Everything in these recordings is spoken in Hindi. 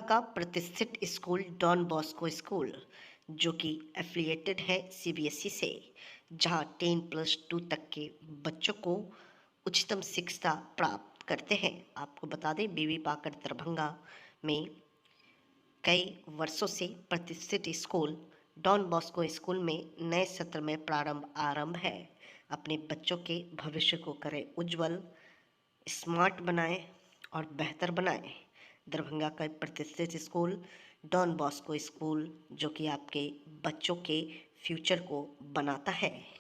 का प्रतिष्ठित स्कूल डॉन बॉस्को स्कूल, जो कि एफिलिएटेड है सीबीएसई से, जहां 10+2 तक के बच्चों को उच्चतम शिक्षा प्राप्त करते हैं। आपको बता दें, बीबी पाकर दरभंगा में कई वर्षों से प्रतिष्ठित स्कूल डॉन बॉस्को स्कूल में नए सत्र में आरंभ है। अपने बच्चों के भविष्य को करें उज्जवल, स्मार्ट बनाएं और बेहतर बनाएं। दरभंगा का प्रतिष्ठित स्कूल डॉन बॉस्को स्कूल, जो कि आपके बच्चों के फ्यूचर को बनाता है।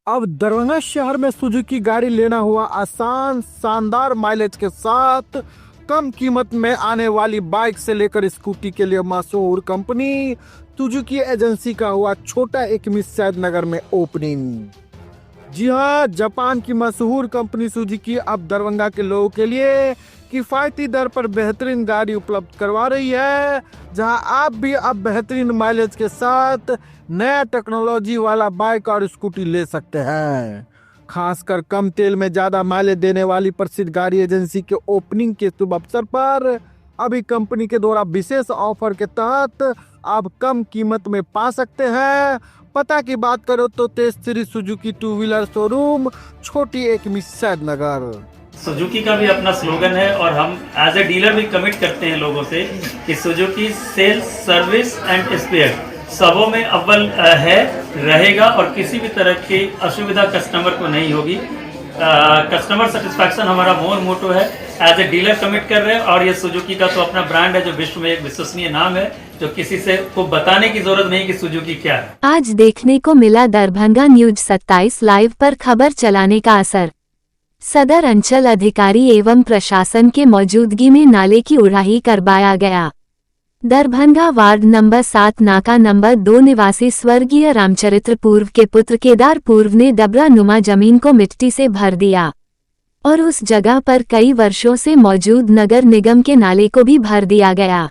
अब दरभंगा शहर में सुजुकी गाड़ी लेना हुआ आसान, शानदार माइलेज के साथ कम कीमत में आने वाली बाइक से लेकर स्कूटी के लिए मशहूर कंपनी सुजुकी एजेंसी का हुआ छोटा एक सैद नगर में ओपनिंग। जी हाँ, जापान की मशहूर कंपनी सुजुकी अब दरभंगा के लोगों के लिए किफायती दर पर बेहतरीन गाड़ी उपलब्ध करवा रही है, जहां आप भी अब बेहतरीन माइलेज के साथ नया टेक्नोलॉजी वाला बाइक और स्कूटी ले सकते हैं। खासकर कम तेल में ज्यादा माइलेज देने वाली प्रसिद्ध गाड़ी एजेंसी के ओपनिंग के शुभ अवसर पर अभी कंपनी के द्वारा विशेष ऑफर के तहत आप कम कीमत में पा सकते हैं। पता की बात करो तो Tej Shri Suzuki two wheeler showroom, छोटी एक सैद नगर। सुजुकी का भी अपना स्लोगन है और हम एज ए डीलर भी कमिट करते हैं लोगों से कि Suzuki sales, service and spare सबों में अव्वल है, रहेगा और किसी भी तरह की असुविधा कस्टमर को नहीं होगी। कस्टमर सेटिस्फैक्शन हमारा मोटो है, एज ए डीलर कमिट कर रहे हैं। और ये सुजुकी का तो अपना ब्रांड है जो विश्व में एक विश्वसनीय नाम है, जो किसी से को बताने की जरूरत नहीं कि सुजुकी क्या है। आज देखने को मिला दरभंगा न्यूज 27 लाइव पर खबर चलाने का असर। सदर अंचल अधिकारी एवं प्रशासन के मौजूदगी में नाले की उड़ाही करवाया गया। दरभंगा वार्ड नंबर 7 नाका नंबर 2 निवासी स्वर्गीय रामचरित्र पूर्व के पुत्र केदार पूर्व ने डबरा नुमा जमीन को मिट्टी से भर दिया और उस जगह पर कई वर्षों से मौजूद नगर निगम के नाले को भी भर दिया गया।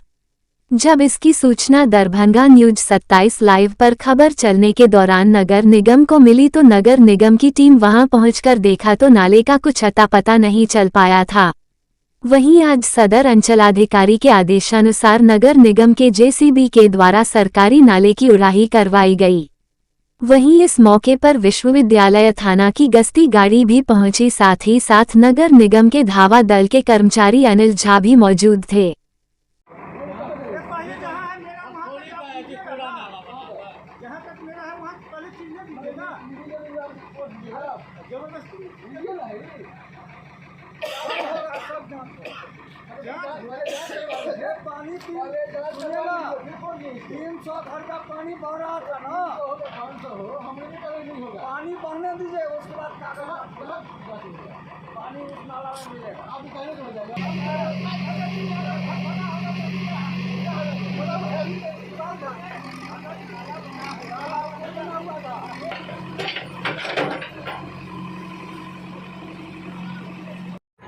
जब इसकी सूचना दरभंगा न्यूज 27 लाइव पर खबर चलने के दौरान नगर निगम को मिली तो नगर निगम की टीम वहां पहुंचकर देखा तो नाले का कुछ अता पता नहीं चल पाया था। वहीं आज सदर अंचलाधिकारी के आदेशानुसार नगर निगम के जेसीबी के द्वारा सरकारी नाले की उड़ाही करवाई गई। वहीं इस मौके पर विश्वविद्यालय थाना की गश्ती गाड़ी भी पहुंची, साथ ही साथ नगर निगम के धावा दल के कर्मचारी अनिल झा भी मौजूद थे। पानी 300 घर का पानी बह रहा था ना, पानी बहने दीजिए, उसके बाद पानी उस नाला में मिलेगा।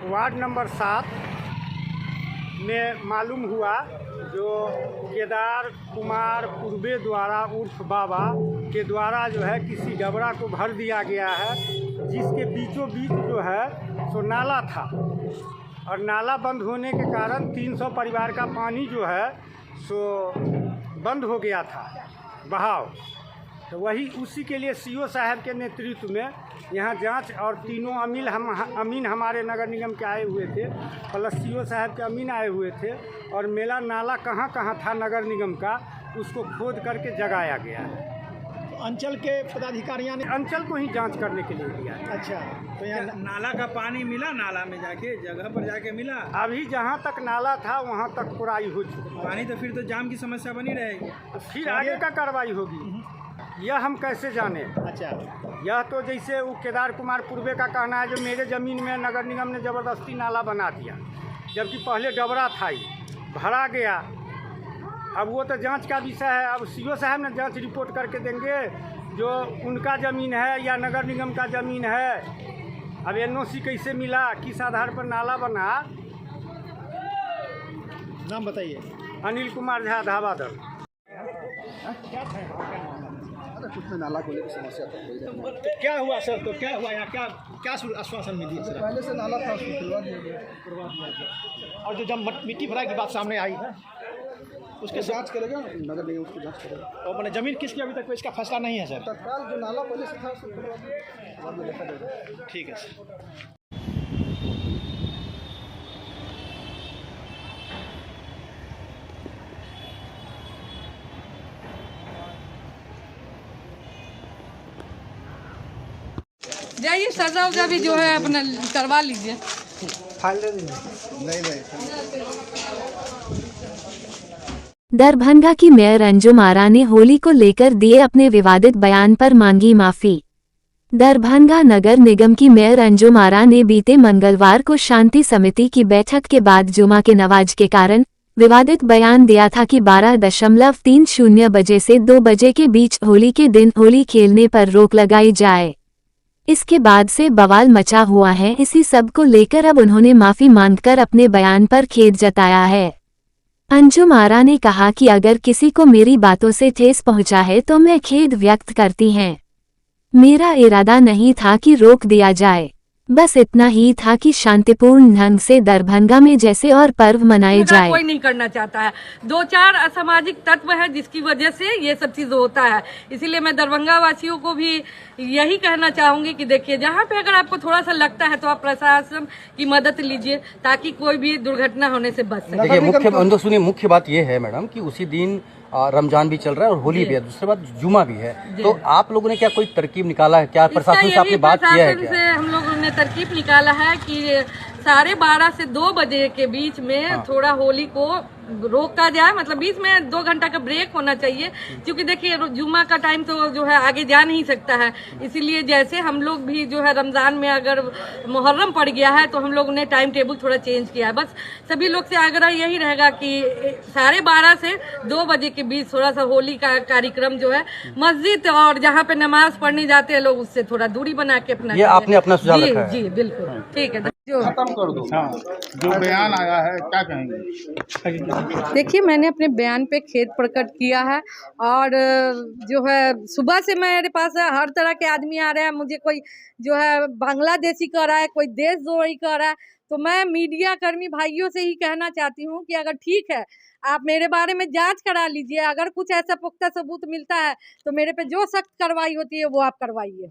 वार्ड नंबर 7 में मालूम हुआ जो केदार कुमार पूर्वे द्वारा उर्फ बाबा के द्वारा जो है किसी डबरा को भर दिया गया है, जिसके बीचों बीच जो है सो नाला था और नाला बंद होने के कारण 300 परिवार का पानी जो है सो बंद हो गया था बहाव। तो वही उसी के लिए सीओ साहब के नेतृत्व में यहाँ जांच और तीनों अमीन हमारे नगर निगम के आए हुए थे, प्लस सीओ साहब के अमीन आए हुए थे और मेला नाला कहाँ कहाँ था नगर निगम का, उसको खोद करके जगाया गया है। तो अंचल के पदाधिकारियों ने अंचल को ही जांच करने के लिए दिया है। अच्छा, तो यहाँ नाला का पानी मिला, नाला में जाके जगह पर जाके मिला अभी जहाँ तक नाला था वहाँ तक पुराई हो चुकी, पानी, तो फिर तो जाम की समस्या बनी रहेगी। तो फिर आगे का कार्रवाई होगी यह हम कैसे जाने। अच्छा, यह तो जैसे वो केदार कुमार पूर्वे का कहना है जो मेरे ज़मीन में नगर निगम ने ज़बरदस्ती नाला बना दिया, जबकि पहले डबरा था ही, भरा गया। अब वो तो जांच का विषय है। अब सीओ साहब ने जांच रिपोर्ट करके देंगे जो उनका ज़मीन है या नगर निगम का ज़मीन है। अब एनओसी कैसे मिला, किस आधार पर नाला बना। नाम बताइए। अनिल कुमार झा, धाबादल। कुछ में नाला को लेकर समस्या तो क्या हुआ सर? तो क्या हुआ यहाँ, क्या क्या आश्वासन मिली सर? पहले से नाला था, उसको खुलवा दिया गया। और जो जब मिट्टी भरा की बात सामने आई है उसके जांच करेगा नगर निगम, उसकी जांच करेगा। और मैंने जमीन किसकी अभी तक इसका फैसला नहीं है सर? तत्काल जो नाला पहले से था उसको खुलवा दिया, बाद में देखा जाएगा। ठीक है सर। जाइए सजा उजा भी जो है अपना करवा लीजिए। दरभंगा की मेयर अंजुम आरा ने होली को लेकर दिए अपने विवादित बयान पर मांगी माफी। दरभंगा नगर निगम की मेयर अंजुम आरा ने बीते मंगलवार को शांति समिति की बैठक के बाद जुमा के नमाज के कारण विवादित बयान दिया था कि 12:30 बजे से 2 बजे के बीच होली के दिन होली खेलने पर रोक लगाई जाए। इसके बाद से बवाल मचा हुआ है। इसी सब को लेकर अब उन्होंने माफी मांगकर अपने बयान पर खेद जताया है। अंजुम आरा ने कहा कि अगर किसी को मेरी बातों से ठेस पहुंचा है तो मैं खेद व्यक्त करती हैं। मेरा इरादा नहीं था कि रोक दिया जाए, बस इतना ही था कि शांतिपूर्ण ढंग से दरभंगा में जैसे और पर्व मनाए जाए। कोई नहीं करना चाहता है, 2-4 असामाजिक तत्व है जिसकी वजह से ये सब चीज होता है। इसीलिए मैं दरभंगा वासियों को भी यही कहना चाहूंगी कि देखिए, जहाँ पे अगर आपको थोड़ा सा लगता है तो आप प्रशासन की मदद लीजिए ताकि कोई भी दुर्घटना होने से बच सके। देखिए, मुख्य बात ये है मैडम कि उसी दिन रमजान भी चल रहा है और होली भी है, दूसरी बात जुमा भी है। तो आप लोगों ने क्या कोई तरकीब निकाला है? क्या प्रशासन से आपने बात किया है? से हम लोगों ने तरकीब निकाला है कि 12:30 से 2 बजे के बीच में थोड़ा होली को रोका जाए, मतलब बीच में 2 घंटा का ब्रेक होना चाहिए, क्योंकि देखिए जुम्मा का टाइम तो जो है आगे जा नहीं सकता है। इसीलिए जैसे हम लोग भी जो है रमजान में अगर मुहर्रम पड़ गया है तो हम लोग ने टाइम टेबल थोड़ा चेंज किया है। बस सभी लोग से आग्रह यही रहेगा कि 12:30 से 2 बजे के बीच थोड़ा सा होली का कार्यक्रम जो है मस्जिद और जहाँ पे नमाज पढ़ने जाते हैं लोग उससे थोड़ा दूरी बना के अपना, ये आपने अपना सुझाव रखा है? जी बिल्कुल ठीक है। खत्म कर दो। जो बयान आया है क्या कहेंगे? देखिए, मैंने अपने बयान पे खेद प्रकट किया है और जो है सुबह से मेरे पास हर तरह के आदमी आ रहे हैं। मुझे कोई जो है बांग्लादेशी कह रहा है, कोई देशद्रोही कह रहा है। तो मैं मीडिया कर्मी भाइयों से ही कहना चाहती हूँ कि अगर ठीक है आप मेरे बारे में जांच करा लीजिए, अगर कुछ ऐसा पुख्ता सबूत मिलता है तो मेरे पे जो सख्त कार्रवाई होती है वो आप करवाइए।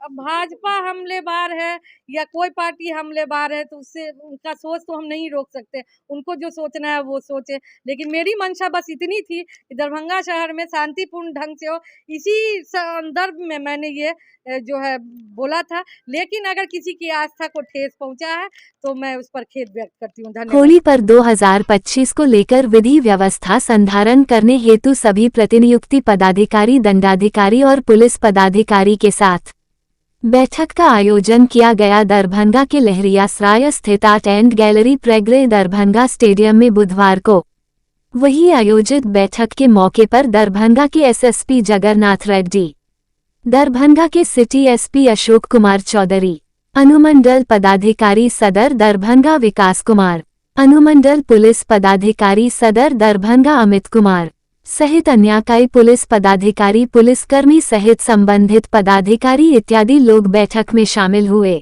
अब भाजपा हमलेबार है या कोई पार्टी हमलेबार है तो उससे उनका सोच तो हम नहीं रोक सकते, उनको जो सोचना है वो सोचे। लेकिन मेरी मंशा बस इतनी थी कि दरभंगा शहर में शांतिपूर्ण ढंग से हो, इसी संदर्भ में मैंने ये जो है बोला था। लेकिन अगर किसी की आस्था को ठेस पहुंचा है तो मैं उस पर खेद व्यक्त करती हूँ। धन्यवाद। होली पर 2025 को लेकर विधि व्यवस्था संधारण करने हेतु सभी प्रतिनियुक्ति पदाधिकारी, दंडाधिकारी और पुलिस पदाधिकारी के साथ बैठक का आयोजन किया गया। दरभंगा के लहरियासराय स्थित आर्ट एंड गैलरी प्रेग्रे दरभंगा स्टेडियम में बुधवार को वही आयोजित बैठक के मौके पर दरभंगा के एसएसपी जगन्नाथ रेड्डी, दरभंगा के सिटी एसपी अशोक कुमार चौधरी, अनुमंडल पदाधिकारी सदर दरभंगा विकास कुमार, अनुमंडल पुलिस पदाधिकारी सदर दरभंगा अमित कुमार सहित अन्य कई पुलिस पदाधिकारी, पुलिसकर्मी सहित संबंधित पदाधिकारी इत्यादि लोग बैठक में शामिल हुए।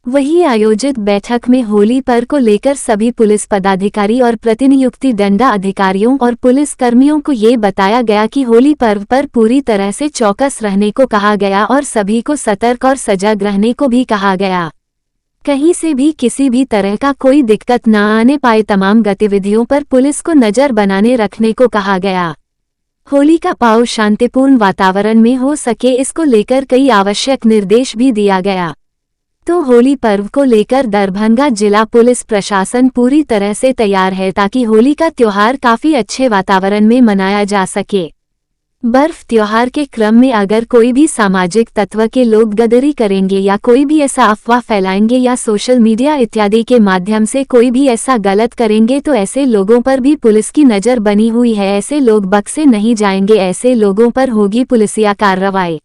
वही आयोजित बैठक में होली पर्व को लेकर सभी पुलिस पदाधिकारी और प्रतिनियुक्ति दंडा अधिकारियों और पुलिस कर्मियों को ये बताया गया कि होली पर्व पर पूरी तरह से चौकस रहने को कहा गया और सभी को सतर्क और सजग रहने को भी कहा गया। कहीं से भी किसी भी तरह का कोई दिक्कत न आने पाए, तमाम गतिविधियों पर पुलिस को नजर बनाने रखने को कहा गया। होली का पर्व शांतिपूर्ण वातावरण में हो सके, इसको लेकर कई आवश्यक निर्देश भी दिया गया। तो होली पर्व को लेकर दरभंगा जिला पुलिस प्रशासन पूरी तरह से तैयार है ताकि होली का त्योहार काफी अच्छे वातावरण में मनाया जा सके। बर्फ त्योहार के क्रम में अगर कोई भी सामाजिक तत्व के लोग गदरी करेंगे या कोई भी ऐसा अफवाह फैलाएंगे या सोशल मीडिया इत्यादि के माध्यम से कोई भी ऐसा गलत करेंगे तो ऐसे लोगों पर भी पुलिस की नजर बनी हुई है। ऐसे लोग बख्शे नहीं जाएंगे, ऐसे लोगों पर होगी पुलिसिया कार्रवाई।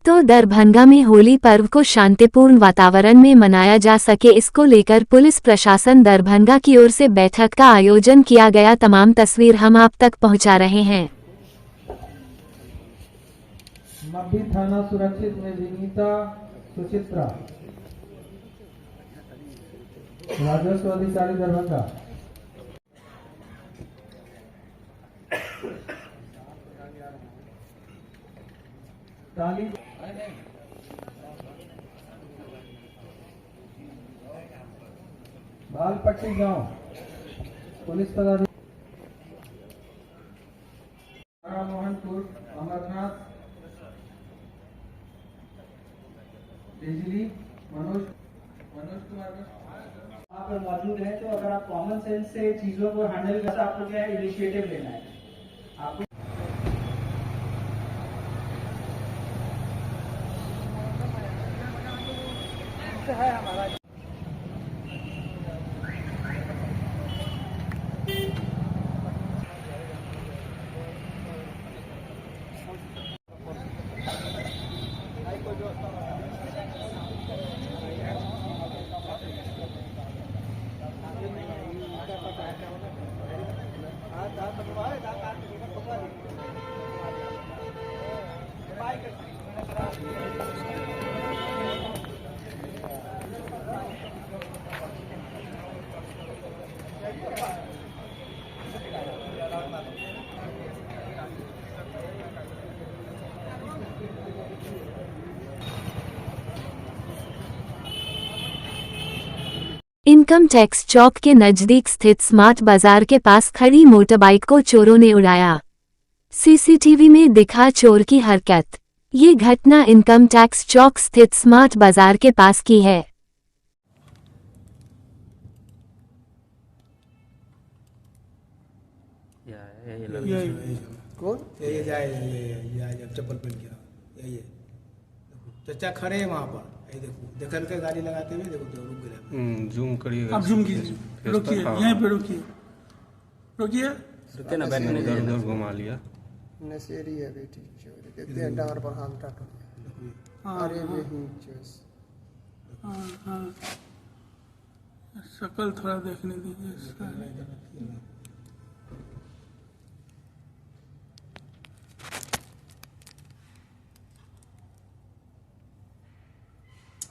तो दरभंगा में होली पर्व को शांतिपूर्ण वातावरण में मनाया जा सके, इसको लेकर पुलिस प्रशासन दरभंगा की ओर से बैठक का आयोजन किया गया। तमाम तस्वीर हम आप तक पहुंचा रहे हैं। मब्बी थाना सुरक्षित में विनीता सुचित्रा, राजस्व अधिकारी दरभंगा। ताली बालपट्टी गांव पुलिस पदाधिकारी मोहनपुर अमरनाथ बिजली मनोज कुमार आप मौजूद हैं। तो अगर आप कॉमन सेंस से चीजों को हैंडल कर, आपको क्या इनिशिएटिव लेना है आपको। है हमारा इनकम टैक्स चौक के नजदीक स्थित स्मार्ट बाजार के पास खड़ी मोटरबाइक को चोरों ने उड़ाया। सीसीटीवी में दिखा चोर की हरकत। ये घटना इनकम टैक्स चौक स्थित स्मार्ट बाजार के पास की है। कौन ये जाए चप्पल पहन के ये चाचा खड़े हैं वहाँ पर। ये देखो देखल के गाड़ी लगाते हुए देखो तो रुक गया। जूम करिए, अब जूम कीजिए, रुकिए यहीं पे रुकिए, रुकिए रुकिए ना, बैठ इधर घुमा लिया। नशेरी है बेटी, देखते हैं डांगर पर हाथ टाटो। अरे वही हाँ शक्ल थोड़ा देखने दीजिए इसका।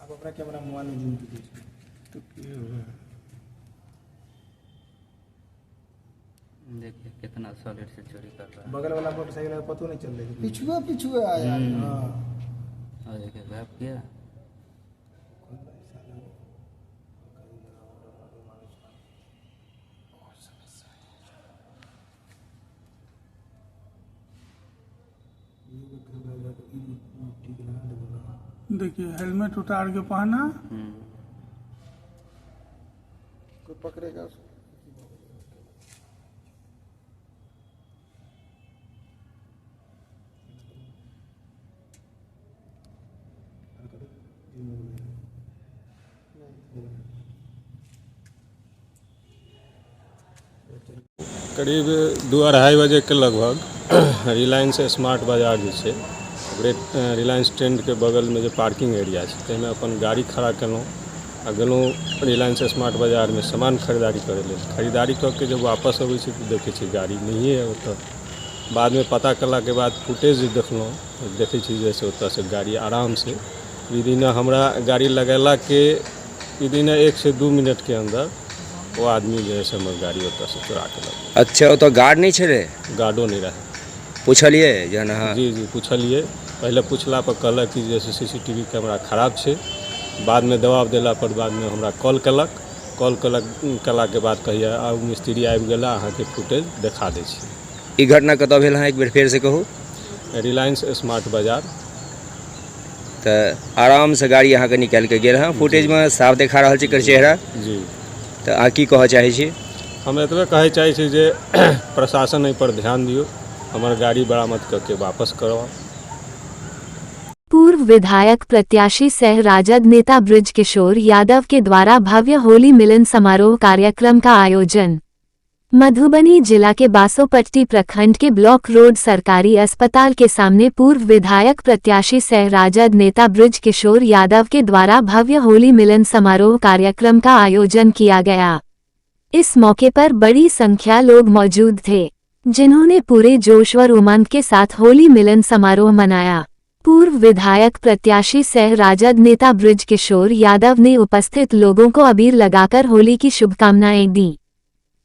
आप अपना कैमरा मोबाइल में जूम कीजिए। तो देखिए कितना सॉलिड से चोरी कर रहा है। बगल वाला मोटरसाइकिल पता नहीं चल रही थी, पिछुआ आया। और देखिए गायब किया। देखिए हेलमेट उतार के पहना, कोई पकड़ेगा उसको। करीब 2-2:30 बजे के लगभग रिलायंस स्मार्ट बाजार जे छै, रिलायंस ट्रेंड के बगल में जो पार्किंग एरिया है, ताहिमे अपन गाड़ी खड़ा केलहुँ आ गेलहुँ रिलायंस स्मार्ट बाजार में सामान खरीदारी करे लेल। खरीदारी कऽ के जब वापस अबै छी तऽ देखै छी गाड़ी नहिए है ओतऽ। बाद में पता कला के बाद फुटेज देखलहुँ, देखै छी जैसे ओतऽ से गाड़ी आराम से विदिन हमरा गाड़ी लगेला के विदिन 1 से 2 मिनट के अंदर वो आदमी जो है से हमर गाड़ी ओतऽ से चोरा के लग। अच्छा ओतऽ गार्ड नहीं छे? गार्डो नहीं रहे। पूछलिए जन? जी पूछलिए। पहले पूछला पर कहलक कि जैसे सीसीटीवी कैमरा खराब छे। बाद में दबाव देला पर बाद में हमरा कॉल कला के बाद कहिया आउ मिस्त्री आबि गेला, अहाँके फुटेज देखा दै छी। ई घटना कतऽ भेल है एक बेर फेर से कहू। रिलायंस स्मार्ट बाजार। तो आराम से गाड़ी अहाँ के निकाल के गेल है, फुटेज में साफ देखा रहा है चेहरा जी। तो अहाँ की कह चाहे छी? हम एतबे कहे चाहे छी जे प्रशासन एहि पर ध्यान दियो, हमार गाड़ी बरामद करके वापस करवाओ। पूर्व विधायक प्रत्याशी सह राजद नेता ब्रज किशोर यादव के द्वारा भव्य होली मिलन समारोह कार्यक्रम का आयोजन। मधुबनी जिला के बासोपट्टी प्रखंड के ब्लॉक रोड सरकारी अस्पताल के सामने पूर्व विधायक प्रत्याशी सह राजद नेता ब्रज किशोर यादव के द्वारा भव्य होली मिलन समारोह कार्यक्रम का आयोजन किया गया। इस मौके पर बड़ी संख्या लोग मौजूद थे, जिन्होंने पूरे जोश और उमंग के साथ होली मिलन समारोह मनाया। पूर्व विधायक प्रत्याशी सह राजद नेता ब्रज किशोर यादव ने उपस्थित लोगों को अबीर लगाकर होली की शुभकामनाएं दी।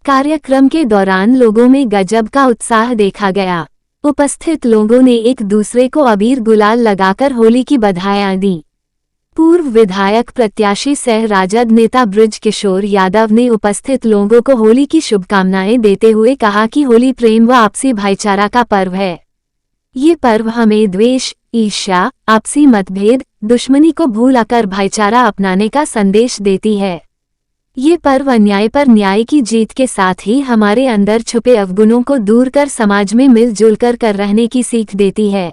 कार्यक्रम के दौरान लोगों में गजब का उत्साह देखा गया। उपस्थित लोगों ने एक दूसरे को अबीर गुलाल लगाकर होली की बधाइयां दी। पूर्व विधायक प्रत्याशी सह राजद नेता ब्रज किशोर यादव ने उपस्थित लोगों को होली की शुभकामनाएं देते हुए कहा कि होली प्रेम व आपसी भाईचारा का पर्व है। ये पर्व हमें द्वेष, ईर्ष्या, आपसी मतभेद, दुश्मनी को भूलाकर भाईचारा अपनाने का संदेश देती है। ये पर्व अन्याय पर न्याय की जीत के साथ ही हमारे अंदर छुपे अवगुणों को दूर कर समाज में मिलजुल कर रहने की सीख देती है।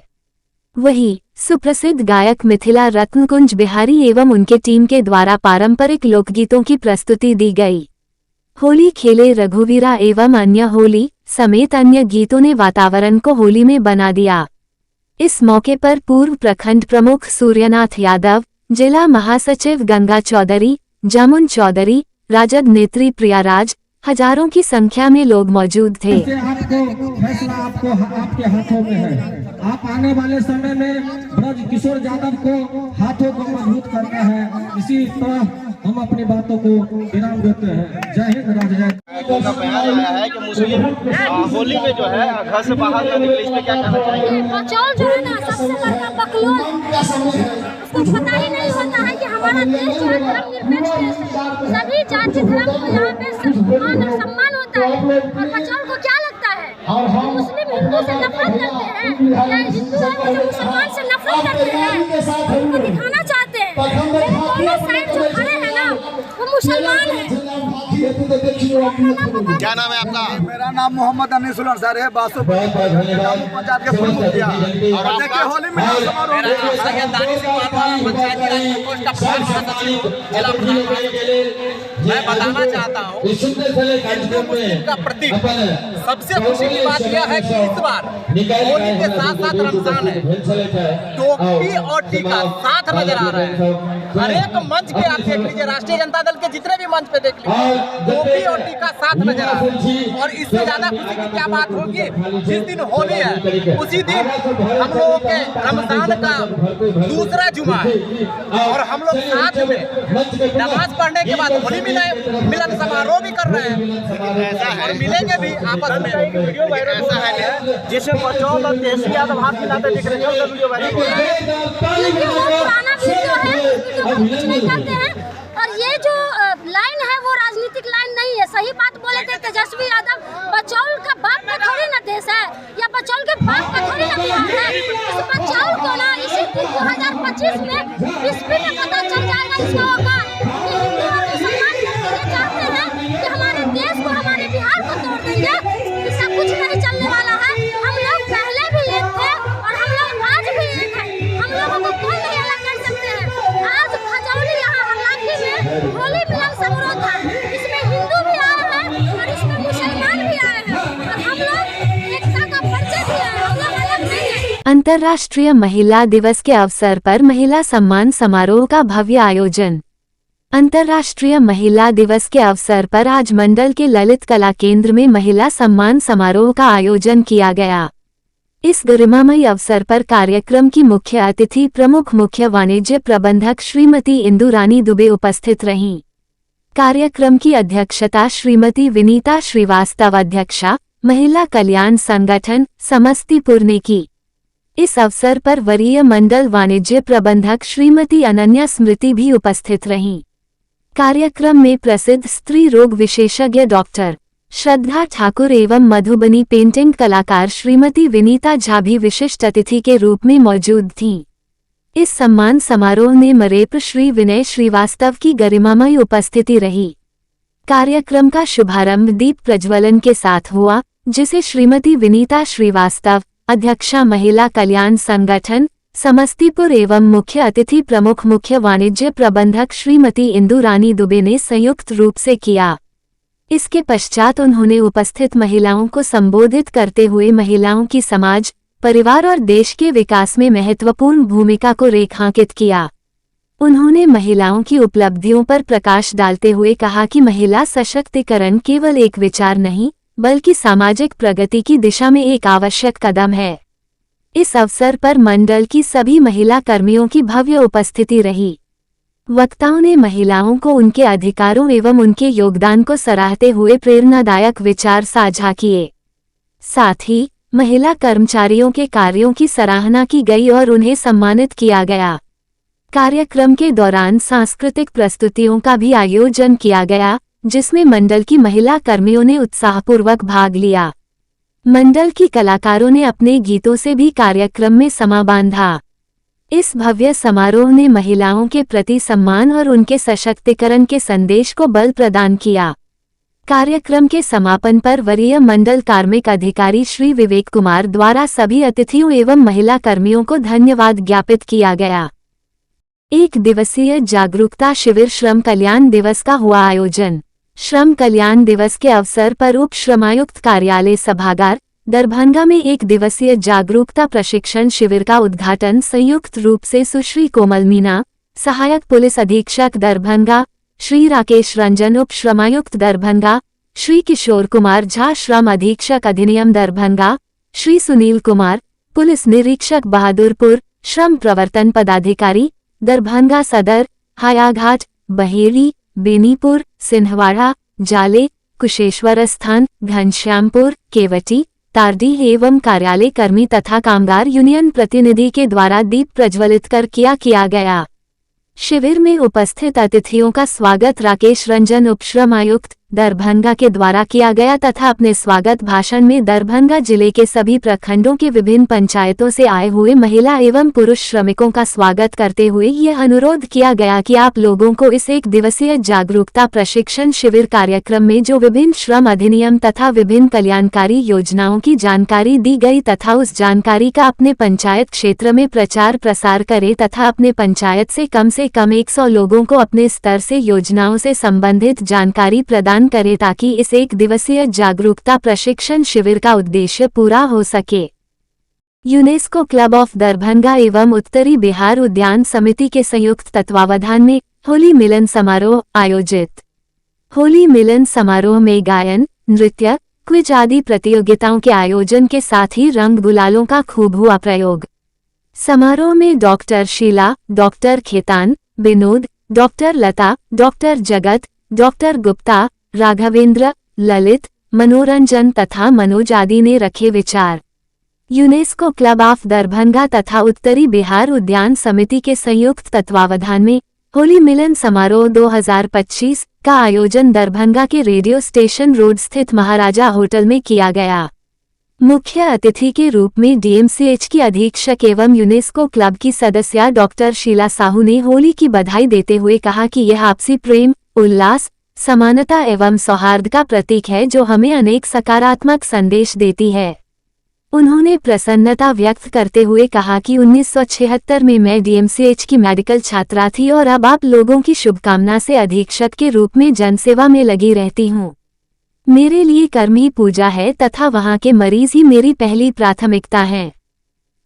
वहीं सुप्रसिद्ध गायक मिथिला रत्न कुंज बिहारी एवं उनके टीम के द्वारा पारंपरिक लोकगीतों की प्रस्तुति दी गई। होली खेले रघुवीरा एवं अन्य होली समेत अन्य गीतों ने वातावरण को होली में बना दिया। इस मौके पर पूर्व प्रखंड प्रमुख सूर्यनाथ यादव, जिला महासचिव गंगा चौधरी, जामुन चौधरी, राजद नेत्री प्रियाराज, हजारों की संख्या में लोग मौजूद थे। आपको फैसला आपके हाथों में है। आप आने वाले समय में ब्रज किशोर यादव को हाथों को मजबूत करना है। इसी तरह हम अपनी बातों को विराम देते हैं। जय हिंद, राजय। का बयान आया है कि मुस्लिम होली में जो है घर से बाहर जाने के लिए, इस पे क्या कहना चाहिए? बचाव जो है ना सबसे बड़ा बकलोल, उसको पता ही नहीं होता है कि हमारा देश जो है धर्मनिरपेक्ष देश है। सभी जाति धर्म को यहाँ पे सम्मान होता है। और बचाव को क्या लगता है कि मुस्लिम हिंदू से नफरत करते हैं या हिंदू है वो मुसलमान से नफरत करते हैं, उनको दिखाना चाहते हैं। दोनों साइड जो खड़े हैं ना वो मुसलमान है। क्या नाम है आपका? मेरा नाम मोहम्मद अनीसुल अंसारी है, बासोपट्टी पंचायत के प्रमुख मुखिया। और देखिए होली में मैं बताना चाहता हूँ हिंदू मुस्लिम का प्रतीक। सबसे खुशी की बात यह है कि इस बार होली के साथ साथ रमजान है। टोपी और टीका साथ नजर आ रहा है। हर एक मंच पे आप देख लीजिए, राष्ट्रीय जनता दल के जितने भी मंच पे देख लीजिए, टोपी और टीका साथ नजर आ रहा है। और इससे ज्यादा खुशी की क्या बात होगी, जिस दिन होली है उसी दिन हम लोगों के रमजान का दूसरा जुमा है और हम लोग साथ में नमाज पढ़ने के बाद होली मिलन समारोह भी कर रहे हैं और मिलेंगे भी आपस में। वीडियो वायरल ऐसा है जिसमें बचाव और तेजस्वी यादव हाथ मिलाते दिख रहे हैं, वीडियो वायरल हो रहा है। पुराना वीडियो है, कुछ नहीं करते हैं। और ये जो लाइन है वो राजनीतिक लाइन नहीं है। सही बात बोले थे तेजस्वी यादव, बचाव का बाप का थोड़ी ना देश है या बचाव के बाप का थोड़ी ना बिहार है। इस बचाव को ना इसी 2025 में ईस्वी में पता चल जाएगा इस लोगों का कि हिंदू और मुसलमान ये चाहते हैं कि हमारे देश को, हमारे बिहार को तोड़ देंगे। इससे कुछ नहीं चलने वाला है। हम लोग पहले भी एक थे और हम लोग आज भी एक हैं। हम लोगों को कोई नहीं अलग कर सकते हैं। आज भजौली यहाँ हरलाखी में होली मिलन समारोह था। इसमें हिंदू भी आए हैं और इसमें मुसलमान भी आए हैं और हम लोग एकता का परिचय भी है। हम लोग अलग नहीं है। अंतर्राष्ट्रीय महिला दिवस के अवसर पर महिला सम्मान समारोह का भव्य आयोजन। अंतर्राष्ट्रीय महिला दिवस के अवसर पर आज मंडल के ललित कला केंद्र में महिला सम्मान समारोह का आयोजन किया गया। इस गरिमामयी अवसर पर कार्यक्रम की मुख्य अतिथि प्रमुख मुख्य वाणिज्य प्रबंधक श्रीमती इंदु रानी दुबे उपस्थित रहीं। कार्यक्रम की अध्यक्षता श्रीमती विनीता श्रीवास्तव, अध्यक्षा महिला कल्याण संगठन समस्तीपुर ने की। इस अवसर पर वरीय मंडल वाणिज्य प्रबंधक श्रीमती अनन्या स्मृति भी उपस्थित रहीं। कार्यक्रम में प्रसिद्ध स्त्री रोग विशेषज्ञ डॉक्टर श्रद्धा ठाकुर एवं मधुबनी पेंटिंग कलाकार श्रीमती विनीता झा भी विशिष्ट अतिथि के रूप में मौजूद थीं। इस सम्मान समारोह में मरेप्र श्री विनय श्रीवास्तव की गरिमामय उपस्थिति रही। कार्यक्रम का शुभारंभ दीप प्रज्वलन के साथ हुआ, जिसे श्रीमती विनीता श्रीवास्तव, अध्यक्षा महिला कल्याण संगठन समस्तीपुर एवं मुख्य अतिथि प्रमुख मुख्य वाणिज्य प्रबंधक श्रीमती इंदु रानी दुबे ने संयुक्त रूप से किया। इसके पश्चात उन्होंने उपस्थित महिलाओं को संबोधित करते हुए महिलाओं की समाज, परिवार और देश के विकास में महत्वपूर्ण भूमिका को रेखांकित किया। उन्होंने महिलाओं की उपलब्धियों पर प्रकाश डालते हुए कहा कि महिला सशक्तिकरण केवल एक विचार नहीं, बल्कि सामाजिक प्रगति की दिशा में एक आवश्यक कदम है। इस अवसर पर मंडल की सभी महिला कर्मियों की भव्य उपस्थिति रही। वक्ताओं ने महिलाओं को उनके अधिकारों एवं उनके योगदान को सराहते हुए प्रेरणादायक विचार साझा किए। साथ ही महिला कर्मचारियों के कार्यों की सराहना की गई और उन्हें सम्मानित किया गया। कार्यक्रम के दौरान सांस्कृतिक प्रस्तुतियों का भी आयोजन किया गया, जिसमें मंडल की महिला कर्मियों ने उत्साहपूर्वक भाग लिया। मंडल की कलाकारों ने अपने गीतों से भी कार्यक्रम में समा बांधा। इस भव्य समारोह ने महिलाओं के प्रति सम्मान और उनके सशक्तिकरण के संदेश को बल प्रदान किया। कार्यक्रम के समापन पर वरीय मंडल कार्मिक अधिकारी श्री विवेक कुमार द्वारा सभी अतिथियों एवं महिला कर्मियों को धन्यवाद ज्ञापित किया गया। एक दिवसीय जागरूकता शिविर श्रम कल्याण दिवस का हुआ आयोजन। श्रम कल्याण दिवस के अवसर पर उप श्रमायुक्त कार्यालय सभागार दरभंगा में एक दिवसीय जागरूकता प्रशिक्षण शिविर का उद्घाटन संयुक्त रूप से सुश्री कोमल मीना, सहायक पुलिस अधीक्षक दरभंगा, श्री राकेश रंजन उप श्रमायुक्त दरभंगा, श्री किशोर कुमार झा श्रम अधीक्षक अधिनियम दरभंगा, श्री सुनील कुमार पुलिस निरीक्षक बहादुरपुर श्रम प्रवर्तन पदाधिकारी दरभंगा सदर, हायाघाट, बहेड़ी, बेनीपुर, सिन्हवाड़ा, जाले, कुशेश्वर स्थान, घनश्यामपुर, केवटी, तारडीह एवं कार्यालय कर्मी तथा कामगार यूनियन प्रतिनिधि के द्वारा दीप प्रज्वलित कर किया गया। शिविर में उपस्थित अतिथियों का स्वागत राकेश रंजन उपश्रम आयुक्त दरभंगा के द्वारा किया गया तथा अपने स्वागत भाषण में दरभंगा जिले के सभी प्रखंडों के विभिन्न पंचायतों से आए हुए महिला एवं पुरुष श्रमिकों का स्वागत करते हुए यह अनुरोध किया गया कि आप लोगों को इस एक दिवसीय जागरूकता प्रशिक्षण शिविर कार्यक्रम में जो विभिन्न श्रम अधिनियम तथा विभिन्न कल्याणकारी योजनाओं की जानकारी दी गई तथा उस जानकारी का अपने पंचायत क्षेत्र में प्रचार प्रसार करे तथा अपने पंचायत से कम 100 लोगों को अपने स्तर से योजनाओं से संबंधित जानकारी प्रदान करे ताकि इस एक दिवसीय जागरूकता प्रशिक्षण शिविर का उद्देश्य पूरा हो सके। यूनेस्को क्लब ऑफ दरभंगा एवं उत्तरी बिहार उद्यान समिति के संयुक्त तत्वावधान में होली मिलन समारोह आयोजित। होली मिलन समारोह में गायन, नृत्य, क्विज आदि प्रतियोगिताओं के आयोजन के साथ ही रंग गुलालों का खूब हुआ प्रयोग। समारोह में doctor Sheela, doctor Khetan, Vinod, doctor Lata, doctor Jagat, doctor Gupta, Raghavendra, Lalit, Manoranjan तथा मनोज आदि ने रखे विचार। यूनेस्को क्लब ऑफ दरभंगा तथा उत्तरी बिहार उद्यान समिति के संयुक्त तत्वावधान में होली मिलन समारोह 2025 का आयोजन दरभंगा के रेडियो स्टेशन रोड स्थित महाराजा होटल में किया गया। मुख्य अतिथि के रूप में डीएमसीएच की अधीक्षक एवं यूनेस्को क्लब की सदस्य डॉक्टर शीला साहू ने होली की बधाई देते हुए कहा कि यह आपसी प्रेम, उल्लास, समानता एवं सौहार्द का प्रतीक है जो हमें अनेक सकारात्मक संदेश देती है। उन्होंने प्रसन्नता व्यक्त करते हुए कहा कि 1976 में मैं डीएमसीएच की मेडिकल छात्रा थी और अब आप लोगों की शुभकामना से अधीक्षक के रूप में जनसेवा में लगी रहती हूँ। मेरे लिए कर्म ही पूजा है तथा वहाँ के मरीज ही मेरी पहली प्राथमिकता हैं।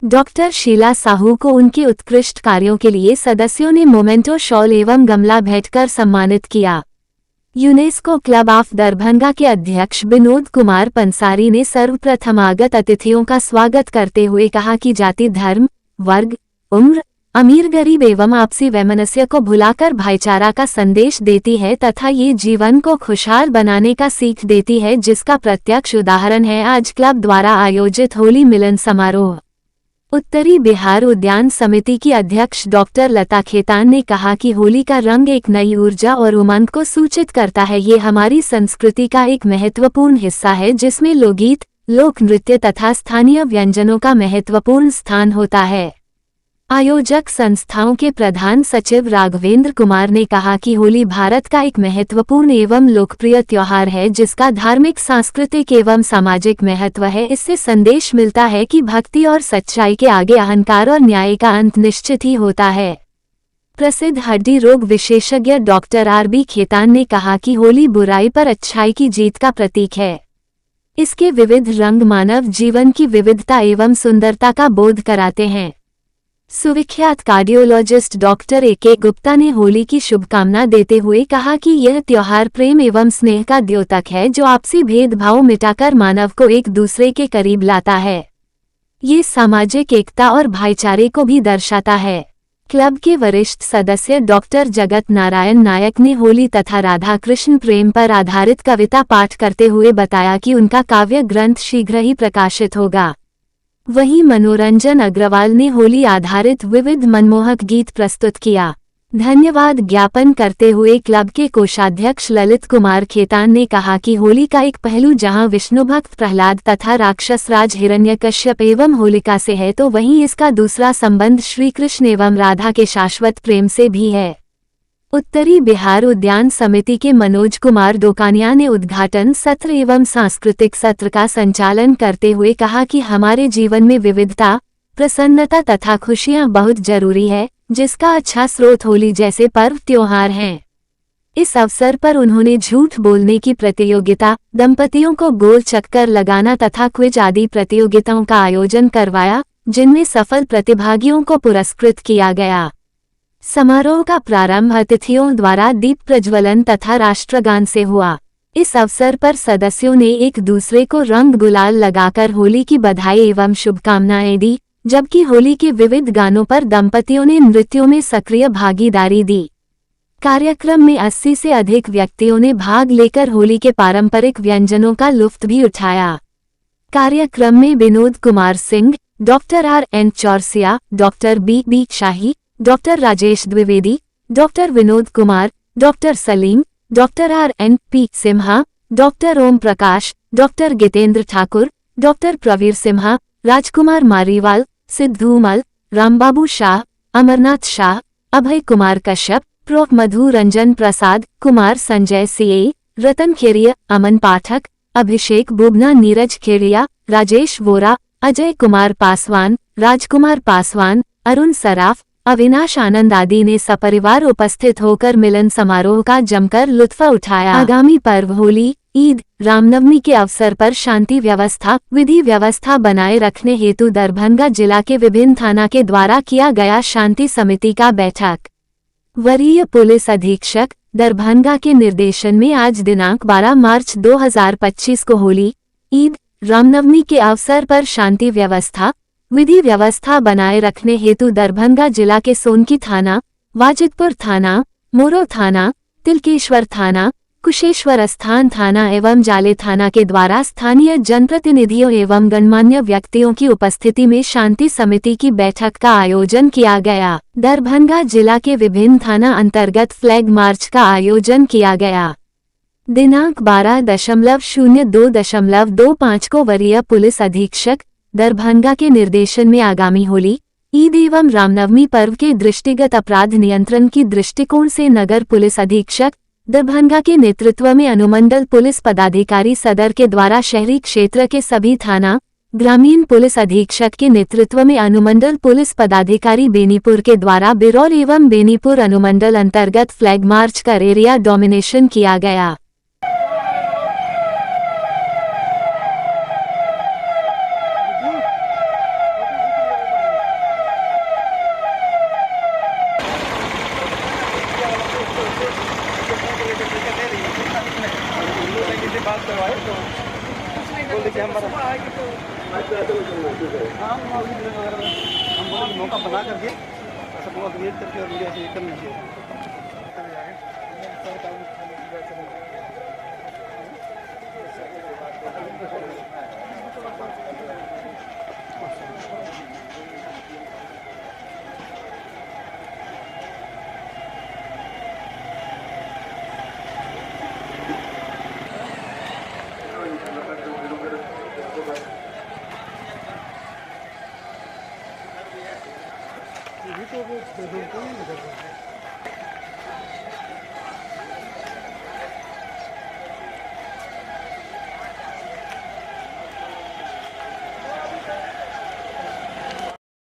डॉक्टर शीला साहू को उनके उत्कृष्ट कार्यों के लिए सदस्यों ने मोमेंटो शॉल एवं गमला भेंटकर सम्मानित किया। यूनेस्को क्लब ऑफ दरभंगा के अध्यक्ष विनोद कुमार पंसारी ने सर्वप्रथम आगत अतिथियों का स्वागत करते हुए कहा कि जाति, धर्म, वर्ग, उम्र, अमीर गरीब एवं आपसी वैमनस्य को भुलाकर भाईचारा का संदेश देती है तथा ये जीवन को खुशहाल बनाने का सीख देती है, जिसका प्रत्यक्ष उदाहरण है आज क्लब द्वारा आयोजित होली मिलन समारोह। उत्तरी बिहार उद्यान समिति की अध्यक्ष डॉक्टर लता खेतान ने कहा कि होली का रंग एक नई ऊर्जा और उमंग को सूचित करता है। ये हमारी संस्कृति का एक महत्वपूर्ण हिस्सा है जिसमें लोकगीत, लोक नृत्य तथा स्थानीय व्यंजनों का महत्वपूर्ण स्थान होता है। आयोजक संस्थाओं के प्रधान सचिव राघवेंद्र कुमार ने कहा कि होली भारत का एक महत्वपूर्ण एवं लोकप्रिय त्योहार है जिसका धार्मिक, सांस्कृतिक एवं सामाजिक महत्व है। इससे संदेश मिलता है कि भक्ति और सच्चाई के आगे अहंकार और न्याय का अंत निश्चित ही होता है। प्रसिद्ध हड्डी रोग विशेषज्ञ डॉक्टर आर.बी. खेतान ने कहा कि होली बुराई पर अच्छाई की जीत का प्रतीक है। इसके विविध रंग मानव जीवन की विविधता एवं सुंदरता का बोध कराते हैं। सुविख्यात कार्डियोलॉजिस्ट डॉक्टर ए.के. गुप्ता ने होली की शुभकामना देते हुए कहा कि यह त्योहार प्रेम एवं स्नेह का द्योतक है जो आपसी भेदभाव मिटाकर मानव को एक दूसरे के करीब लाता है। ये सामाजिक एकता और भाईचारे को भी दर्शाता है। क्लब के वरिष्ठ सदस्य डॉक्टर जगत नारायण नायक ने होली तथा राधा कृष्ण प्रेम पर आधारित कविता पाठ करते हुए बताया कि उनका काव्य ग्रंथ शीघ्र ही प्रकाशित होगा। वहीं मनोरंजन अग्रवाल ने होली आधारित विविध मनमोहक गीत प्रस्तुत किया। धन्यवाद ज्ञापन करते हुए क्लब के कोषाध्यक्ष ललित कुमार खेतान ने कहा कि होली का एक पहलू जहां विष्णु भक्त प्रहलाद तथा राक्षस राज हिरण्यकश्यप एवं होलिका से है तो वहीं इसका दूसरा संबंध श्री कृष्ण एवं राधा के शाश्वत प्रेम से भी है। उत्तरी बिहार उद्यान समिति के मनोज कुमार दोकानिया ने उद्घाटन सत्र एवं सांस्कृतिक सत्र का संचालन करते हुए कहा कि हमारे जीवन में विविधता, प्रसन्नता तथा खुशियां बहुत जरूरी है जिसका अच्छा स्रोत होली जैसे पर्व त्योहार हैं। इस अवसर पर उन्होंने झूठ बोलने की प्रतियोगिता, दंपतियों को गोल चक्कर लगाना तथा क्विज आदि प्रतियोगिताओं का आयोजन करवाया जिनमें सफल प्रतिभागियों को पुरस्कृत किया गया। समारोह का प्रारंभ अतिथियों द्वारा दीप प्रज्वलन तथा राष्ट्रगान से हुआ। इस अवसर पर सदस्यों ने एक दूसरे को रंग गुलाल लगाकर होली की बधाई एवं शुभकामनाएं दी, जबकि होली के विविध गानों पर दंपतियों ने नृत्यों में सक्रिय भागीदारी दी। कार्यक्रम में 80 से अधिक व्यक्तियों ने भाग लेकर होली के पारंपरिक व्यंजनों का लुत्फ भी उठाया। कार्यक्रम में Vinod Kumar Singh, doctor R N. Chaurasia, doctor B. Shahi, doctor Rajesh Dwivedi, doctor Vinod Kumar, doctor Salim, doctor R N P. Sinha, doctor Om Prakash, doctor Gitendra Thakur, doctor Pravir Sinha, Rajkumar Mariwal, Siddhumal, Rambabu Shah, Amarnath Shah, Abhay Kumar Kashyap, prof. Madhu Ranjan Prasad, Kumar Sanjay CA, Ratan Kheria, Aman Pathak, Abhishek Bubna, Neeraj Khedia, Rajesh Vora, Ajay Kumar Paswan, Rajkumar Paswan, Arun Saraf, Avinash Anand आदि ने सपरिवार उपस्थित होकर मिलन समारोह का जमकर लुत्फ उठाया। आगामी पर्व होली, ईद, रामनवमी के अवसर पर शांति व्यवस्था, विधि व्यवस्था बनाए रखने हेतु दरभंगा जिला के विभिन्न थाना के द्वारा किया गया शांति समिति का बैठक। वरीय पुलिस अधीक्षक दरभंगा के निर्देशन में आज दिनांक 12 मार्च 2025 को होली, ईद, रामनवमी के अवसर पर शांति व्यवस्था, विधि व्यवस्था बनाए रखने हेतु दरभंगा जिला के सोनकी थाना, वाजिदपुर थाना, मोरो थाना, तिलकेश्वर थाना, कुशेश्वर स्थान थाना एवं जाले थाना के द्वारा स्थानीय जनप्रतिनिधियों एवं गणमान्य व्यक्तियों की उपस्थिति में शांति समिति की बैठक का आयोजन किया गया। दरभंगा जिला के विभिन्न थाना अंतर्गत फ्लैग मार्च का आयोजन किया गया। दिनांक 12.02.25 को वरीय पुलिस अधीक्षक दरभंगा के निर्देशन में आगामी होली, ईद एवं रामनवमी पर्व के दृष्टिगत अपराध नियंत्रण की दृष्टिकोण से नगर पुलिस अधीक्षक दरभंगा के नेतृत्व में अनुमंडल पुलिस पदाधिकारी सदर के द्वारा शहरी क्षेत्र के सभी थाना, ग्रामीण पुलिस अधीक्षक के नेतृत्व में अनुमंडल पुलिस पदाधिकारी बेनीपुर के द्वारा बिरौल एवं बेनीपुर अनुमंडल अंतर्गत फ्लैग मार्च कर एरिया डोमिनेशन किया गया। मौका बना करके सब क्रिएट करके और वीडियो ऐसे करना चाहिए।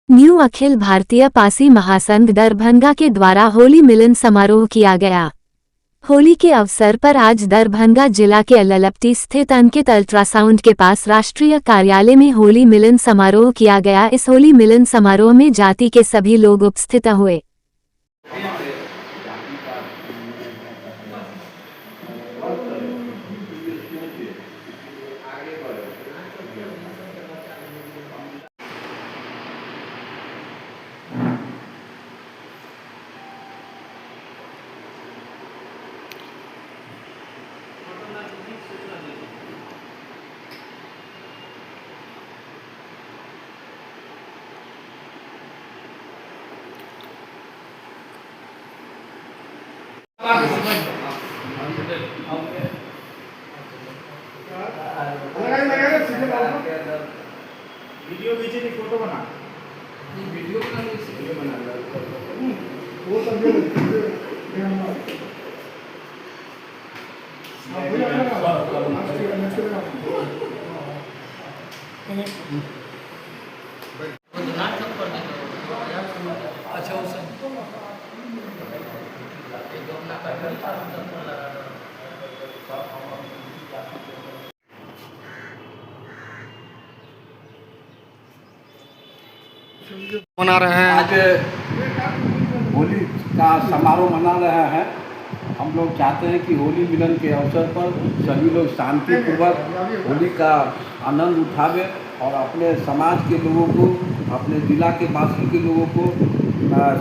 न्यू अखिल भारतीय पासी महासंघ दरभंगा के द्वारा होली मिलन समारोह किया गया। होली के अवसर पर आज दरभंगा जिला के ललपटी स्थित अंकित अल्ट्रासाउंड के पास राष्ट्रीय कार्यालय में होली मिलन समारोह किया गया। इस होली मिलन समारोह में जाति के सभी लोग उपस्थित हुए। वीडियो खींचे नहीं, फोटो बना। वीडियो बना वो समझे मना रहे हैं। आज होली का समारोह मना रहे हैं। हम लोग चाहते हैं कि होली मिलन के अवसर पर सभी लोग शांतिपूर्वक होली का आनंद उठावे और अपने समाज के लोगों को, अपने जिला के वासी के लोगों को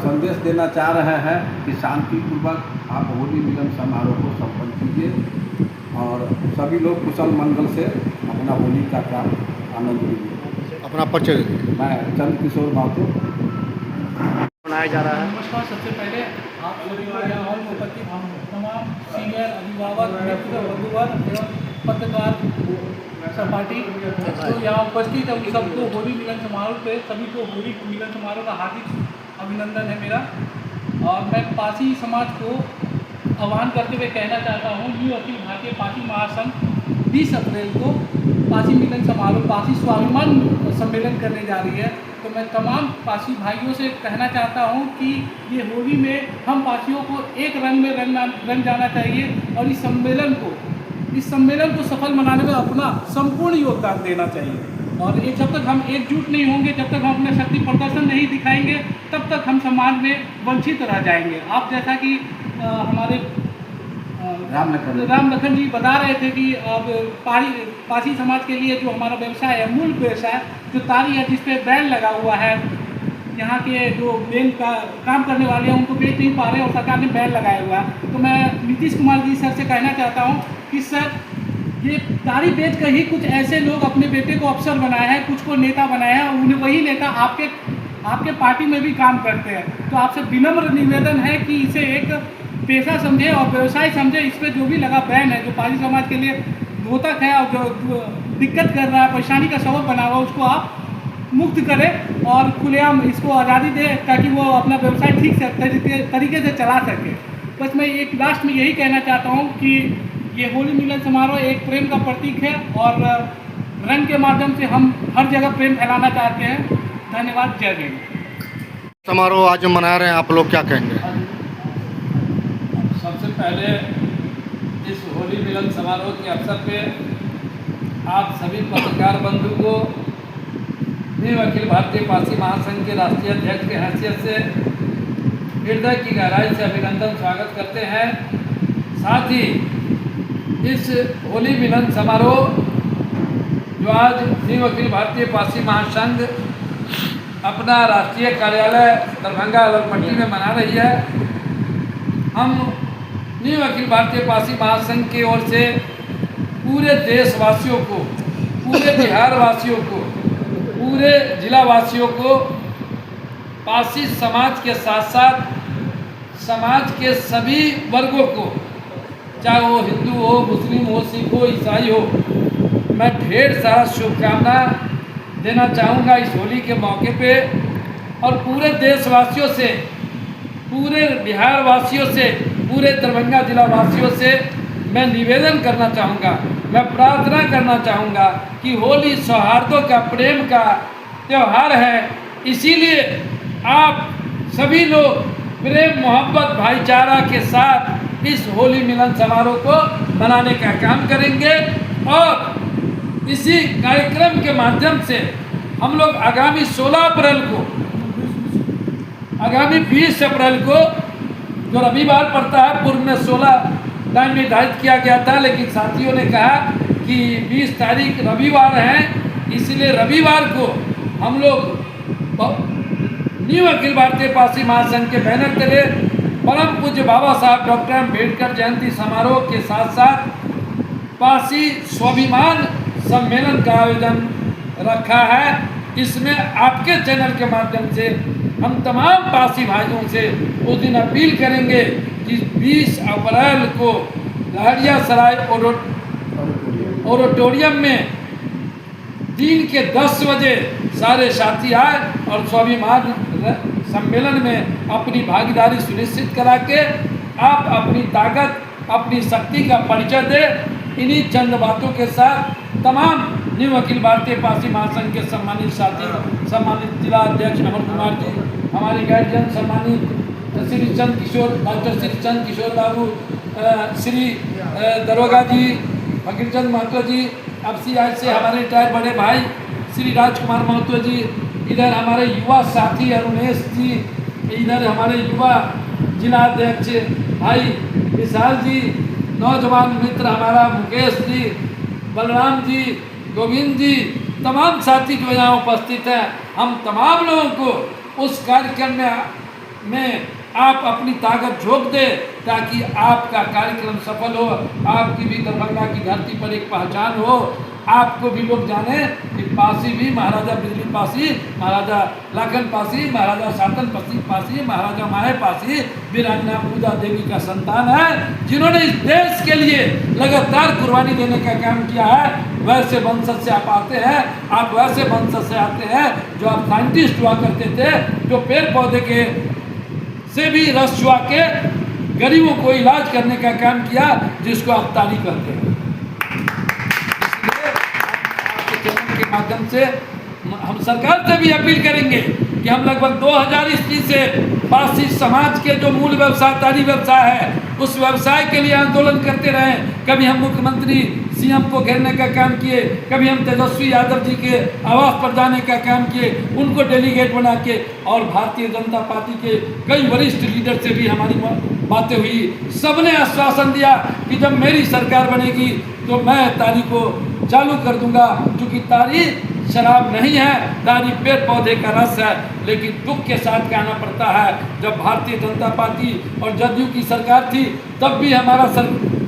संदेश देना चाह रहे हैं कि शांतिपूर्वक आप होली मिलन समारोह को संपन्न कीजिए और सभी लोग कुशल मंगल से अपना होली का आनंद लीजिए। अपना परिचय मैं चंद किशोर महतो मनाया जा रहा है। नमस्कार। सबसे पहले आप सभी को यहाँ हॉल में उपस्थित हम तमाम सीनियर अभिभावक, मित्र, बंधुवर एवं पत्रकार सहपाठी तो यहाँ उपस्थित है, उन सबको होली मिलन समारोह पे सभी को होली मिलन समारोह का हार्दिक अभिनंदन है मेरा। और मैं पासी समाज को आह्वान करते हुए कहना चाहता हूँ, न्यू अखिल भारतीय पासी महासंघ 20 अप्रैल को पासी मिलन समारोह, पासी स्वाभिमान सम्मेलन करने जा रही है। तो मैं तमाम पासी भाइयों से कहना चाहता हूं कि ये होली में हम पासियों को एक रंग में रंग जाना चाहिए और इस सम्मेलन को सफल बनाने में अपना संपूर्ण योगदान देना चाहिए। और ये जब तक हम एकजुट नहीं होंगे, जब तक हम अपना शक्ति प्रदर्शन नहीं दिखाएंगे, तब तक हम समाज में वंचित रह जाएंगे। आप जैसा कि हमारे राम लखन जी बता रहे थे कि अब पासी समाज के लिए जो हमारा व्यवसाय है, मूल व्यवसाय जो तारी है, जिस पे बैन लगा हुआ है, यहाँ के जो बैंक का काम करने वाले हैं उनको बेच नहीं पा रहे और सरकार ने बैन लगाया हुआ है। तो मैं नीतीश कुमार जी सर से कहना चाहता हूँ कि सर, ये तारी बेच कर ही कुछ ऐसे लोग अपने बेटे को अफसर बनाए हैं, कुछ को नेता बनाए हैं, उन्हें वही नेता आपके पार्टी में भी काम करते हैं। तो आपसे विनम्र निवेदन है कि इसे एक पेशा समझे और व्यवसाय समझे। इस पर जो भी लगा बैन है, जो पासी समाज के लिए घातक है और जो दिक्कत कर रहा है, परेशानी का सबब बना हुआ, उसको आप मुक्त करें और खुलेआम इसको आज़ादी दें ताकि वो अपना व्यवसाय ठीक से तरीके से चला सके। बस मैं एक लास्ट में यही कहना चाहता हूँ कि ये होली मिलन समारोह एक प्रेम का प्रतीक है और रंग के माध्यम से हम हर जगह प्रेम फैलाना चाहते हैं। धन्यवाद। जय हिंद। समारोह आज मना रहे हैं, आप लोग क्या कहेंगे? सबसे पहले इस होली मिलन समारोह के अवसर पे आप सभी पत्रकार बंधु को न्यू अखिल भारतीय पासी महासंघ के राष्ट्रीय अध्यक्ष की हैसियत से हृदय की गहराई से अभिनंदन स्वागत करते हैं। साथ ही इस होली मिलन समारोह जो आज न्यू अखिल भारतीय पासी महासंघ अपना राष्ट्रीय कार्यालय दरभंगा ललपट्टी में मना रही है, हम न्यू अखिल भारतीय पासी महासंघ की ओर से पूरे देशवासियों को, पूरे बिहार वासियों को, पूरे जिला वासियों को, पासी समाज के साथ साथ समाज के सभी वर्गों को, चाहे वो हिंदू हो, मुस्लिम हो, सिख हो, ईसाई हो, मैं ढेर सारा शुभकामना देना चाहूँगा इस होली के मौके पे। और पूरे देशवासियों से, पूरे बिहार वासियों से, पूरे दरभंगा जिला वासियों से मैं निवेदन करना चाहूँगा, मैं प्रार्थना करना चाहूँगा कि होली सौहार्दों का, प्रेम का त्यौहार है। इसीलिए आप सभी लोग प्रेम, मोहब्बत, भाईचारा के साथ इस होली मिलन समारोह को मनाने का काम करेंगे। और इसी कार्यक्रम के माध्यम से हम लोग आगामी 16 अप्रैल को, आगामी 20 अप्रैल को जो रविवार पड़ता है, पूर्व में 16 टाइम निर्धारित किया गया था, लेकिन साथियों ने कहा कि 20 तारीख रविवार है, इसलिए रविवार को हम लोग न्यू अखिल भारतीय पारसी महासंघ के बैनर तले परम पूज्य बाबा साहब डॉक्टर अम्बेडकर जयंती समारोह के साथ साथ पारसी स्वाभिमान सम्मेलन का आयोजन रखा है। इसमें आपके चैनल के माध्यम से हम तमाम पारसी भाइयों से उस दिन अपील करेंगे कि 20 अप्रैल को लहरियासराय ऑडिटोरियम में दिन के 10 बजे सारे साथी आए और स्वाभिमान सम्मेलन में अपनी भागीदारी सुनिश्चित करा के आप अपनी ताकत, अपनी शक्ति का परिचय दें। इन्हीं चंद बातों के साथ तमाम न्यू अखिल भारतीय पारसी महासंघ के सम्मानित साथी, सम्मानित जिला अध्यक्ष अमर कुमार जी, हमारे गार्जियन सम्मानित श्री चंद किशोर, डॉक्टर श्री चंद किशोर बाबू, श्री दरोगा जी, फकीरचंद महतो जी, FCI से हमारे रिटायर्ड बड़े भाई श्री राजकुमार महतो जी, इधर हमारे युवा साथी अरुणेश जी, इधर हमारे युवा जिला अध्यक्ष भाई विशाल जी, नौजवान मित्र हमारा मुकेश जी, बलराम जी, गोविंद जी, तमाम साथी जो यहाँ उपस्थित हैं, हम तमाम लोगों को उस कार्यक्रम में आप अपनी ताकत झोंक दें ताकि आपका कार्यक्रम सफल हो, आपकी भी दरभंगा की धरती पर एक पहचान हो, आपको भी लोग जाने कि पासी भी महाराजा बिजली पासी, महाराजा लाखन पासी, महाराजा सातन पासी, महाराजा माहे पासी वीरांगना पूजा देवी का संतान है, जिन्होंने इस देश के लिए लगातार कुर्बानी देने का काम किया है। वैसे वंशज से आप आते हैं, आप वैसे वंशज से आते हैं जो आप साइंटिस्ट हुआ करते थे, जो पेड़ पौधे के से भी रस चुआ के गरीबों को इलाज करने का काम किया, जिसको आप ताली कहते हैं। के माध्यम से हम सरकार से भी अपील करेंगे कि हम लगभग 2000 ईस्वी से पारसी समाज के जो मूल व्यवसाय तारी व्यवसाय है, उस व्यवसाय के लिए आंदोलन करते रहे। कभी हम मुख्यमंत्री CM को घेरने का काम किए, कभी हम तेजस्वी यादव जी के आवास पर जाने का काम किए, उनको डेलीगेट बना के, और भारतीय जनता पार्टी के कई वरिष्ठ लीडर से भी हमारी बातें हुई। सबने आश्वासन दिया कि जब मेरी सरकार बनेगी तो मैं तारी को चालू कर दूंगा, क्योंकि तारी शराब नहीं है, तारी पेड़ पौधे का रस है। लेकिन दुख के साथ कहना पड़ता है, जब भारतीय जनता पार्टी और जदयू की सरकार थी तब भी हमारा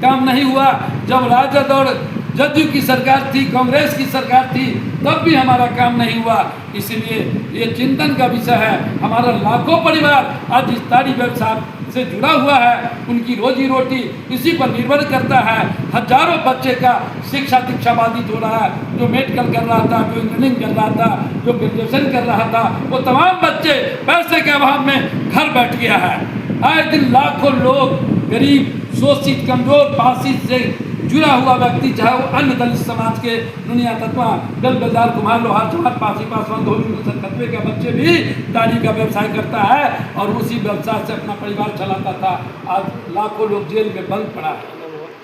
काम नहीं हुआ, जब राजद और जदयू की सरकार थी, कांग्रेस की सरकार थी, तब भी हमारा काम नहीं हुआ। इसलिए ये चिंतन का विषय है। हमारा लाखों परिवार आज इस तारी व्यवसाय से जुड़ा हुआ है, उनकी रोजी रोटी इसी पर निर्भर करता है। हजारों बच्चे का शिक्षा दीक्षा बाधित हो रहा है, जो मेडिकल कर रहा था, जो इंजीनियरिंग कर रहा था, जो ग्रेजुएशन कर रहा था, वो तमाम बच्चे पैसे के अभाव में घर बैठ गया है। आए दिन लाखों लोग गरीब, शोषित, कमजोर, पारसी से जुड़ा हुआ व्यक्ति, चाहे वो अन्य दलित समाज के दुनिया तत्वा, दल बेदार, कुम्हार, लोहार, चौहार, पारसी, पासवान, धोबी, तत्वे के बच्चे भी तारी का व्यवसाय करता है और उसी व्यवसाय से अपना परिवार चलाता था। आज लाखों लोग जेल में बंद पड़ा है,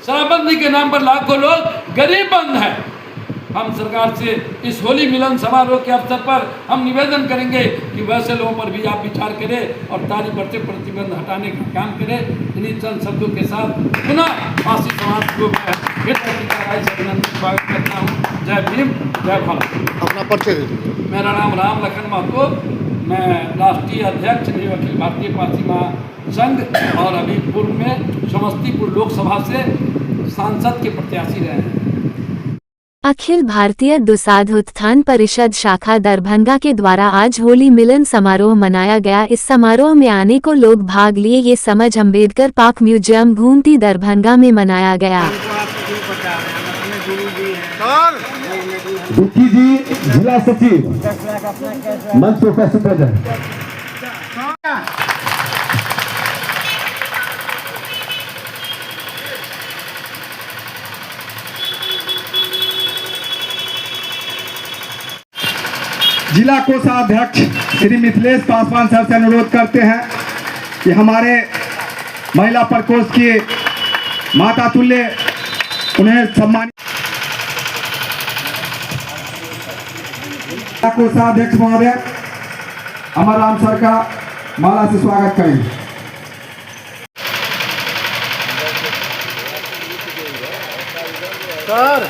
शराबबंदी के नाम पर लाखों लोग गरीब बंद है। हम सरकार से इस होली मिलन समारोह के अवसर पर हम निवेदन करेंगे कि वैसे लोगों पर भी आप विचार करें और तारी पर से प्रतिबंध हटाने का काम करें। इन्हीं चंद शब्दों के साथ पुनः पारसी समाज को स्वागत करता हूँ। जय भीम, जय भारत। अपना परिचय। मेरा नाम राम लखन महतो, मैं राष्ट्रीय अध्यक्ष न्यू अखिल भारतीय पारसी महासंघ और अभी पूर्व में समस्तीपुर लोकसभा से सांसद के प्रत्याशी रहे हैं। अखिल भारतीय दुसाध उत्थान परिषद शाखा दरभंगा के द्वारा आज होली मिलन समारोह मनाया गया। इस समारोह में आने को लोग भाग लिए। ये समझ अम्बेडकर पार्क म्यूजियम घूमती दरभंगा में मनाया गया। आप सभी पता है, हम अपने गुरु जी हैं विक्की जी जिला सचिव मंच पर उपस्थित हो जाए। जिला कोषाध्यक्ष श्री मिथिलेश पासवान साहब से अनुरोध करते हैं कि हमारे महिला प्रकोष्ठ की माता तुल्य उन्हें सम्मानित कोषाध्यक्ष महोदय अमर राम सर का माला से स्वागत करेंगे। सर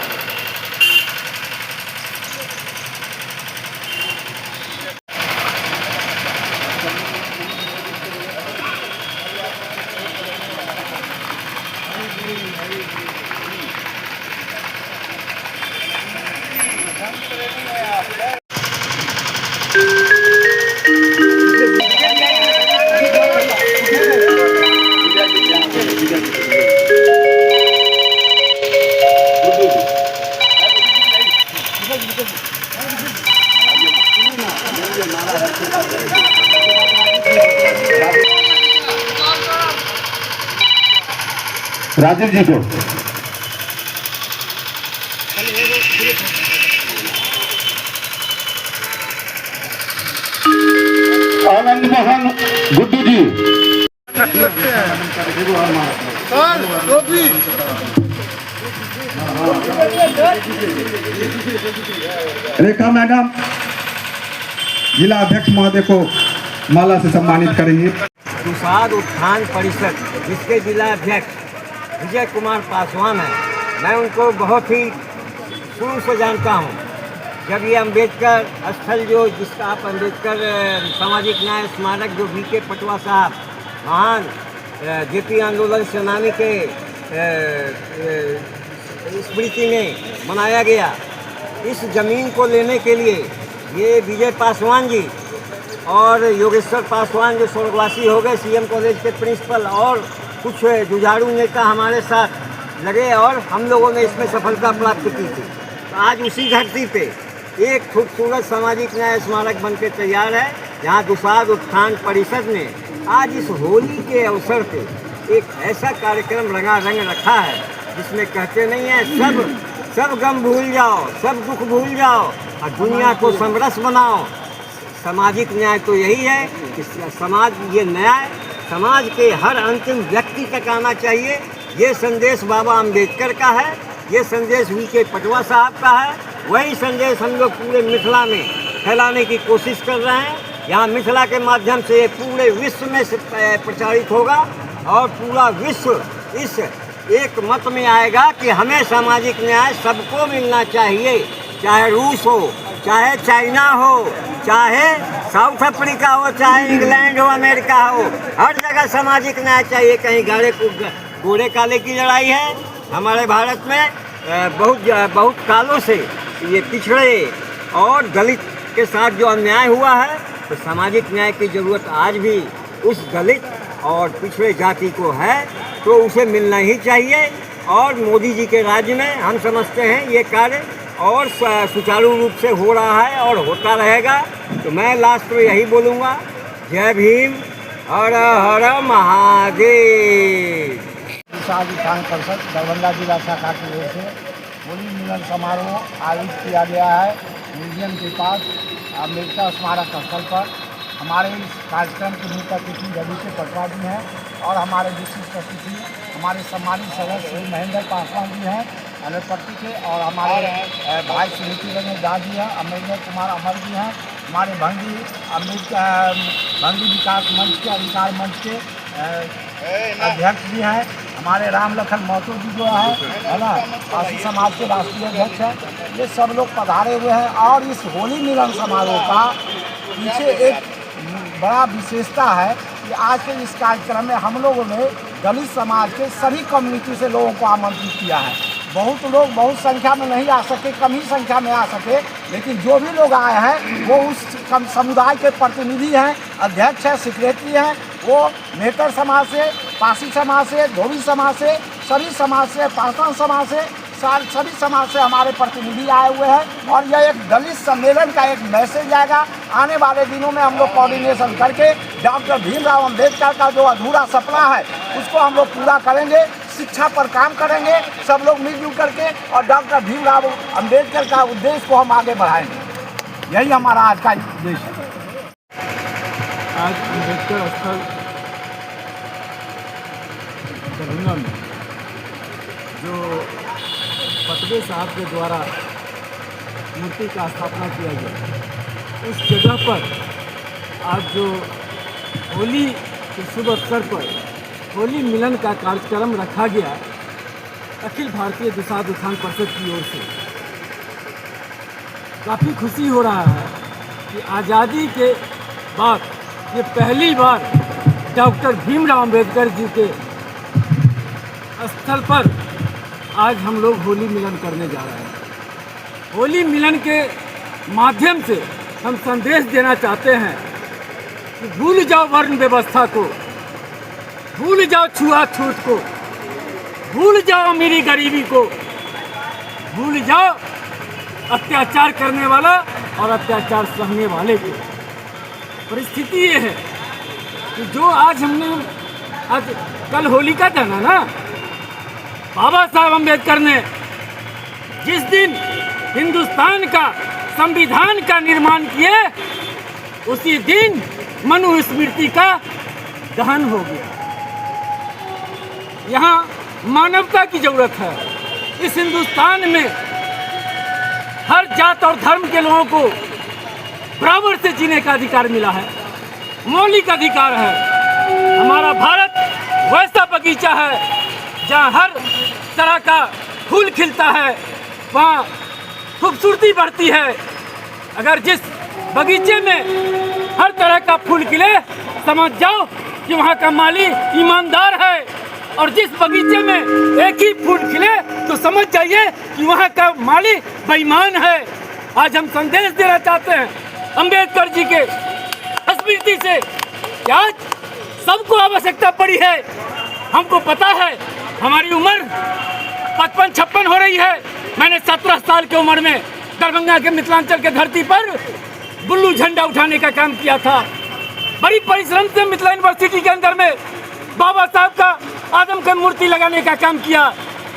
राजीव जी को आनंद मोहन गुड्डू जी रेखा मैडम जिला अध्यक्ष महोदय को माला से सम्मानित करेंगे। दुसाध उत्थान परिषद जिसके जिला अध्यक्ष विजय कुमार पासवान है, मैं उनको बहुत ही शुरू से जानता हूँ। जब ये अम्बेडकर स्थल जो जिसका आप अम्बेडकर सामाजिक न्याय स्मारक जो वीके पटवा साहब महान जेपी आंदोलन सेनानी के स्मृति में मनाया गया, इस ज़मीन को लेने के लिए ये विजय पासवान जी और योगेश्वर पासवान जो स्वर्गवासी हो गए सीएम कॉलेज के प्रिंसिपल और कुछ जुझारू नेता हमारे साथ लगे और हम लोगों ने इसमें सफलता प्राप्त की थी। तो आज उसी धरती पे एक खूबसूरत सामाजिक न्याय स्मारक बनके तैयार है, जहाँ दुसाध उत्थान परिषद ने आज इस होली के अवसर पे एक ऐसा कार्यक्रम रंगारंग रखा है जिसमें कहते नहीं है सब गम भूल जाओ, सब दुख भूल जाओ और दुनिया को समरस बनाओ। सामाजिक न्याय तो यही है कि समाज ये न्याय समाज के हर अंतिम व्यक्ति तक आना चाहिए। ये संदेश बाबा अम्बेडकर का है, ये संदेश वीके पटवा साहब का है, वही संदेश हम लोग पूरे मिथिला में फैलाने की कोशिश कर रहे हैं। यहाँ मिथिला के माध्यम से ये पूरे विश्व में प्रचारित होगा और पूरा विश्व इस एक मत में आएगा कि हमें सामाजिक न्याय सबको मिलना चाहिए, चाहे रूस हो, चाहे चाइना हो, चाहे साउथ अफ्रीका हो, चाहे इंग्लैंड हो, अमेरिका हो, हर जगह सामाजिक न्याय चाहिए। कहीं गोरे काले की लड़ाई है हमारे भारत में, बहुत कालों से ये पिछड़े और दलित के साथ जो अन्याय हुआ है, तो सामाजिक न्याय की ज़रूरत आज भी उस दलित और पिछड़े जाति को है, तो उसे मिलना ही चाहिए। और मोदी जी के राज्य में हम समझते हैं ये कार्य और सुचारू रूप से हो रहा है और होता रहेगा। तो मैं लास्ट में यही बोलूँगा, जय भीम, हर हर महादेव। दुसाध उत्थान परिषद दरभंगा जिला शाखा की ओर से होली मिलन समारोह आयोजित किया गया है म्यूजियम के पास अम्बेडकर स्मारक स्थल पर। हमारे इस कार्यक्रम के मुख्य अतिथि रवि के पटवा जी हैं और हमारे विशिष्ट अतिथि हमारे सम्मानित सदस्य श्री महेंद्र पासवान जी हैं अनपट्टी के, और हमारे भाई स्मृति रंजन दास जी हैं, अमरेंद्र कुमार अमर जी हैं, हमारे भंगी विकास मंच के अधिकार मंच के अध्यक्ष भी हैं, हमारे राम लखन महतो जी जो है ना पासी समाज के राष्ट्रीय अध्यक्ष हैं। ये सब लोग पधारे हुए हैं और इस होली मिलन समारोह का पीछे एक बड़ा विशेषता है कि आज के इस कार्यक्रम में हम लोगों ने दलित समाज के सभी कम्युनिटी से लोगों को आमंत्रित किया है। बहुत लोग बहुत संख्या में नहीं आ सके, कम ही संख्या में आ सके, लेकिन जो भी लोग आए हैं वो उस समुदाय के प्रतिनिधि हैं, अध्यक्ष हैं, सेक्रेटरी हैं, वो मेहतर समाज से, पासी समाज से, धोबी समाज से, सभी समाज से, पासवान समाज से सभी समाज से हमारे प्रतिनिधि आए हुए हैं और यह एक दलित सम्मेलन का एक मैसेज आएगा। आने वाले दिनों में हम लोग कोऑर्डिनेशन करके डॉक्टर भीमराव अंबेडकर का जो अधूरा सपना है उसको हम लोग पूरा करेंगे। शिक्षा पर काम करेंगे सब लोग मिलजुल करके और डॉक्टर भीमराव अंबेडकर का उद्देश्य को हम आगे बढ़ाएंगे। यही हमारा आज का उद्देश्य है। आज अम्बेडकर स्थल दरभंगा में जो पटवे साहब के द्वारा मूर्ति का स्थापना किया गया, उस जगह पर आज जो होली के शुभ अवसर पर होली मिलन का कार्यक्रम रखा गया अखिल भारतीय दुसाध उत्थान परिषद की ओर से। काफ़ी खुशी हो रहा है कि आज़ादी के बाद ये पहली बार डॉक्टर भीमराव अंबेडकर जी के स्थल पर आज हम लोग होली मिलन करने जा रहे हैं। होली मिलन के माध्यम से हम संदेश देना चाहते हैं कि भूल जाओ वर्ण व्यवस्था को, भूल जाओ छुआछूत को, भूल जाओ अमीरी गरीबी को, भूल जाओ अत्याचार करने वाला और अत्याचार सहने वाले को। परिस्थिति ये है कि जो आज कल होलिका दहन है ना, बाबा साहब अम्बेडकर ने जिस दिन हिंदुस्तान का संविधान का निर्माण किए उसी दिन मनुस्मृति का दहन हो गया। यहाँ मानवता की जरूरत है। इस हिंदुस्तान में हर जात और धर्म के लोगों को बराबर से जीने का अधिकार मिला है, मौलिक अधिकार है। हमारा भारत वैसा बगीचा है जहाँ हर तरह का फूल खिलता है, वहाँ खूबसूरती बढ़ती है। अगर जिस बगीचे में हर तरह का फूल खिले समझ जाओ कि वहाँ का माली ईमानदार है, और जिस बगीचे में एक ही फूल खिले तो समझ जाइए कि वहाँ का माली बेईमान है। आज हम संदेश देना चाहते हैं अंबेडकर जी के स्मृति से कि आज सबको आवश्यकता पड़ी है। हमको पता है हमारी उम्र 55-56 हो रही है। मैंने 17 साल की उम्र में दरभंगा के मिथिलांचल के धरती पर बुल्लू झंडा उठाने का काम किया था। बड़ी परिश्रम से मिथिला यूनिवर्सिटी के अंदर में बाबा साहब का आदमकद मूर्ति लगाने का काम किया।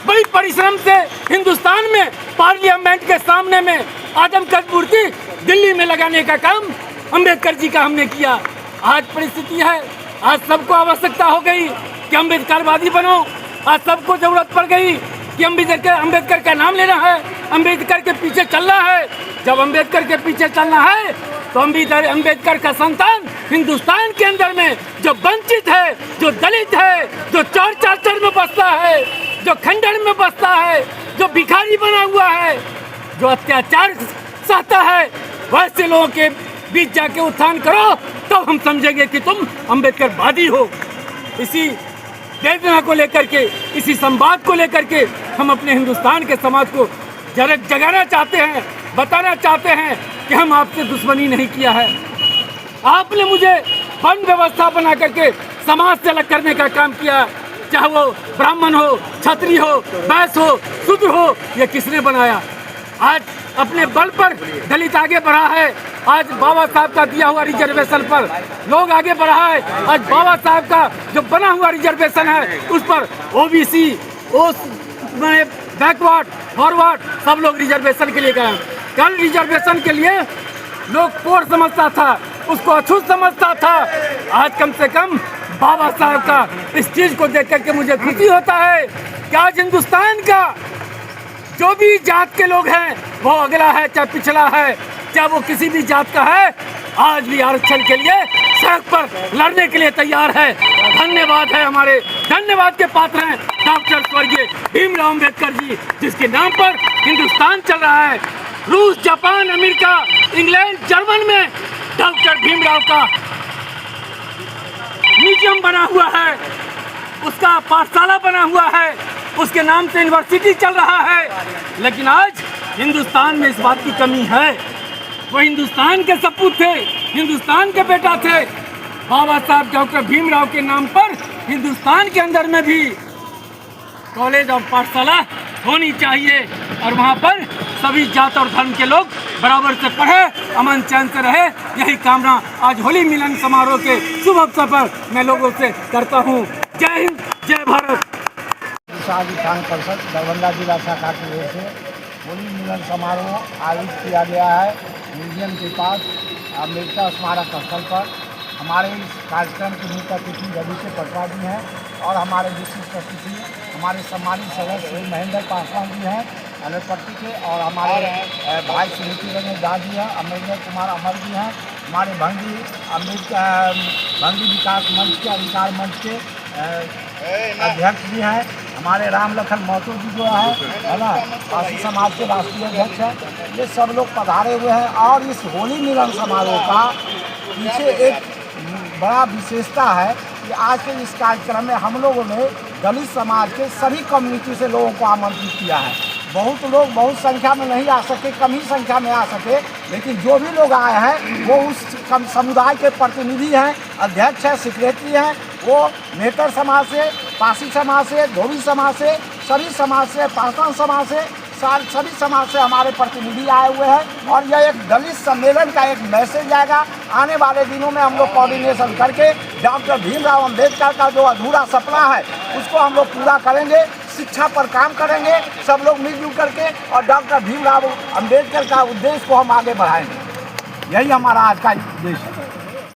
बड़ी परिश्रम से हिंदुस्तान में पार्लियामेंट के सामने में आदमकद मूर्ति दिल्ली में लगाने का काम अंबेडकर जी का हमने किया। आज परिस्थिति है, आज सबको आवश्यकता हो गई कि अम्बेडकरवादी बनो। आज सबको जरूरत पड़ गई कि अम्बेडकर का नाम लेना है, अम्बेडकर के पीछे चलना है। जब अम्बेडकर के पीछे चलना है तो अम्बेडकर का संतान हिंदुस्तान के अंदर में जो वंचित है, जो दलित है, जो चौर चाचर में बसता है, जो खंडर में बसता है, जो भिखारी बना हुआ है, जो अत्याचार सहता है, वैसे लोगों के बीच जाके उत्थान करो, तब हम समझेंगे कि तुम अम्बेडकरवादी हो। इसी वेदना को लेकर के, इसी संवाद को लेकर के हम अपने हिंदुस्तान के समाज को जगाना चाहते हैं, बताना चाहते हैं कि हम आपसे दुश्मनी नहीं किया है। आपने मुझे वर्ण व्यवस्था बना करके समाज से अलग करने का काम किया, चाहे वो ब्राह्मण हो, क्षत्रिय हो, वैश्य हो, शूद्र हो, ये किसने बनाया? आज अपने बल पर दलित आगे बढ़ा है। आज बाबा साहब का दिया हुआ रिजर्वेशन पर लोग आगे बढ़ा है। आज बाबा साहब का जो बना हुआ रिजर्वेशन है उस पर ओबीसी, बैकवर्ड, फॉरवर्ड सब लोग रिजर्वेशन के लिए गए। कल रिजर्वेशन के लिए लोग कोर समझता था, उसको अछूत समझता था। आज कम से कम बाबा साहब का इस चीज को देख करके मुझे खुशी होता है कि आज हिंदुस्तान का जो भी जात के लोग हैं, वो अगला है चाहे पिछड़ा है, चाहे वो किसी भी जात का है, आज भी आरक्षण के लिए सड़क पर लड़ने के लिए तैयार है। धन्यवाद है, हमारे धन्यवाद के पात्र हैं डॉक्टर स्वर्गीय भीमराव अंबेडकर जी, जिसके नाम पर हिंदुस्तान चल रहा है। रूस, जापान, अमेरिका, इंग्लैंड, जर्मन में डॉक्टर भीमराव का म्यूजियम बना हुआ है, उसका पाठशाला बना हुआ है, उसके नाम से यूनिवर्सिटी चल रहा है। लेकिन आज हिंदुस्तान में इस बात की कमी है। वो हिंदुस्तान के सपूत थे, हिंदुस्तान के बेटा थे। बाबा साहब डॉक्टर भीमराव के नाम पर हिंदुस्तान के अंदर में भी कॉलेज और पाठशाला होनी चाहिए और वहाँ पर सभी जात और धर्म के लोग बराबर से पढ़े, अमन चैन से रहे। यही कामना आज होली मिलन समारोह के शुभ अवसर पर मैं लोगों से करता हूँ। जय हिंद, जय भारत। विधान परिषद दरभंगा जिला शाखा की ओर से होली मिलन समारोह आयोजित किया गया है म्यूजियम के पास अम्बेडकर स्मारक स्थल पर। हमारे इस कार्यक्रम के मुख्य अतिथि रवि के पटवा जी हैं और हमारे विशिष्ट अतिथि हमारे सम्मानित सदस्य महेंद्र पासवान जी हैं अनपट्टी के, और हमारे भाई सुनीति रंजन दास जी हैं, अमरेंद्र कुमार अमर जी हैं, हमारे भंगी विकास मंच के अधिकार मंच के अध्यक्ष भी हैं, हमारे राम लखन महतो जी जो है ना पासी समाज के राष्ट्रीय अध्यक्ष हैं। ये सब लोग पधारे हुए हैं और इस होली मिलन समारोह का पीछे एक बड़ा विशेषता है कि आज के इस कार्यक्रम में हम लोगों ने दलित समाज के सभी कम्युनिटी से लोगों को आमंत्रित किया है। बहुत लोग बहुत संख्या में नहीं आ सके, कम ही संख्या में आ सके, लेकिन जो भी लोग आए हैं वो उस समुदाय के प्रतिनिधि हैं, अध्यक्ष हैं, सेक्रेटरी हैं। वो मेहतर समाज से, पासी समाज से, धोबी समाज से, सभी समाज से, पासवान समाज से, सभी समाज से हमारे प्रतिनिधि आए हुए हैं और यह एक दलित सम्मेलन का एक मैसेज आएगा। आने वाले दिनों में हम लोग कोऑर्डिनेशन करके डॉक्टर भीमराव अंबेडकर का जो अधूरा सपना है उसको हम लोग पूरा करेंगे। शिक्षा पर काम करेंगे सब लोग मिलजुल करके और डॉक्टर भीमराव अंबेडकर का उद्देश्य को हम आगे बढ़ाएंगे। यही हमारा आज का उद्देश्य है।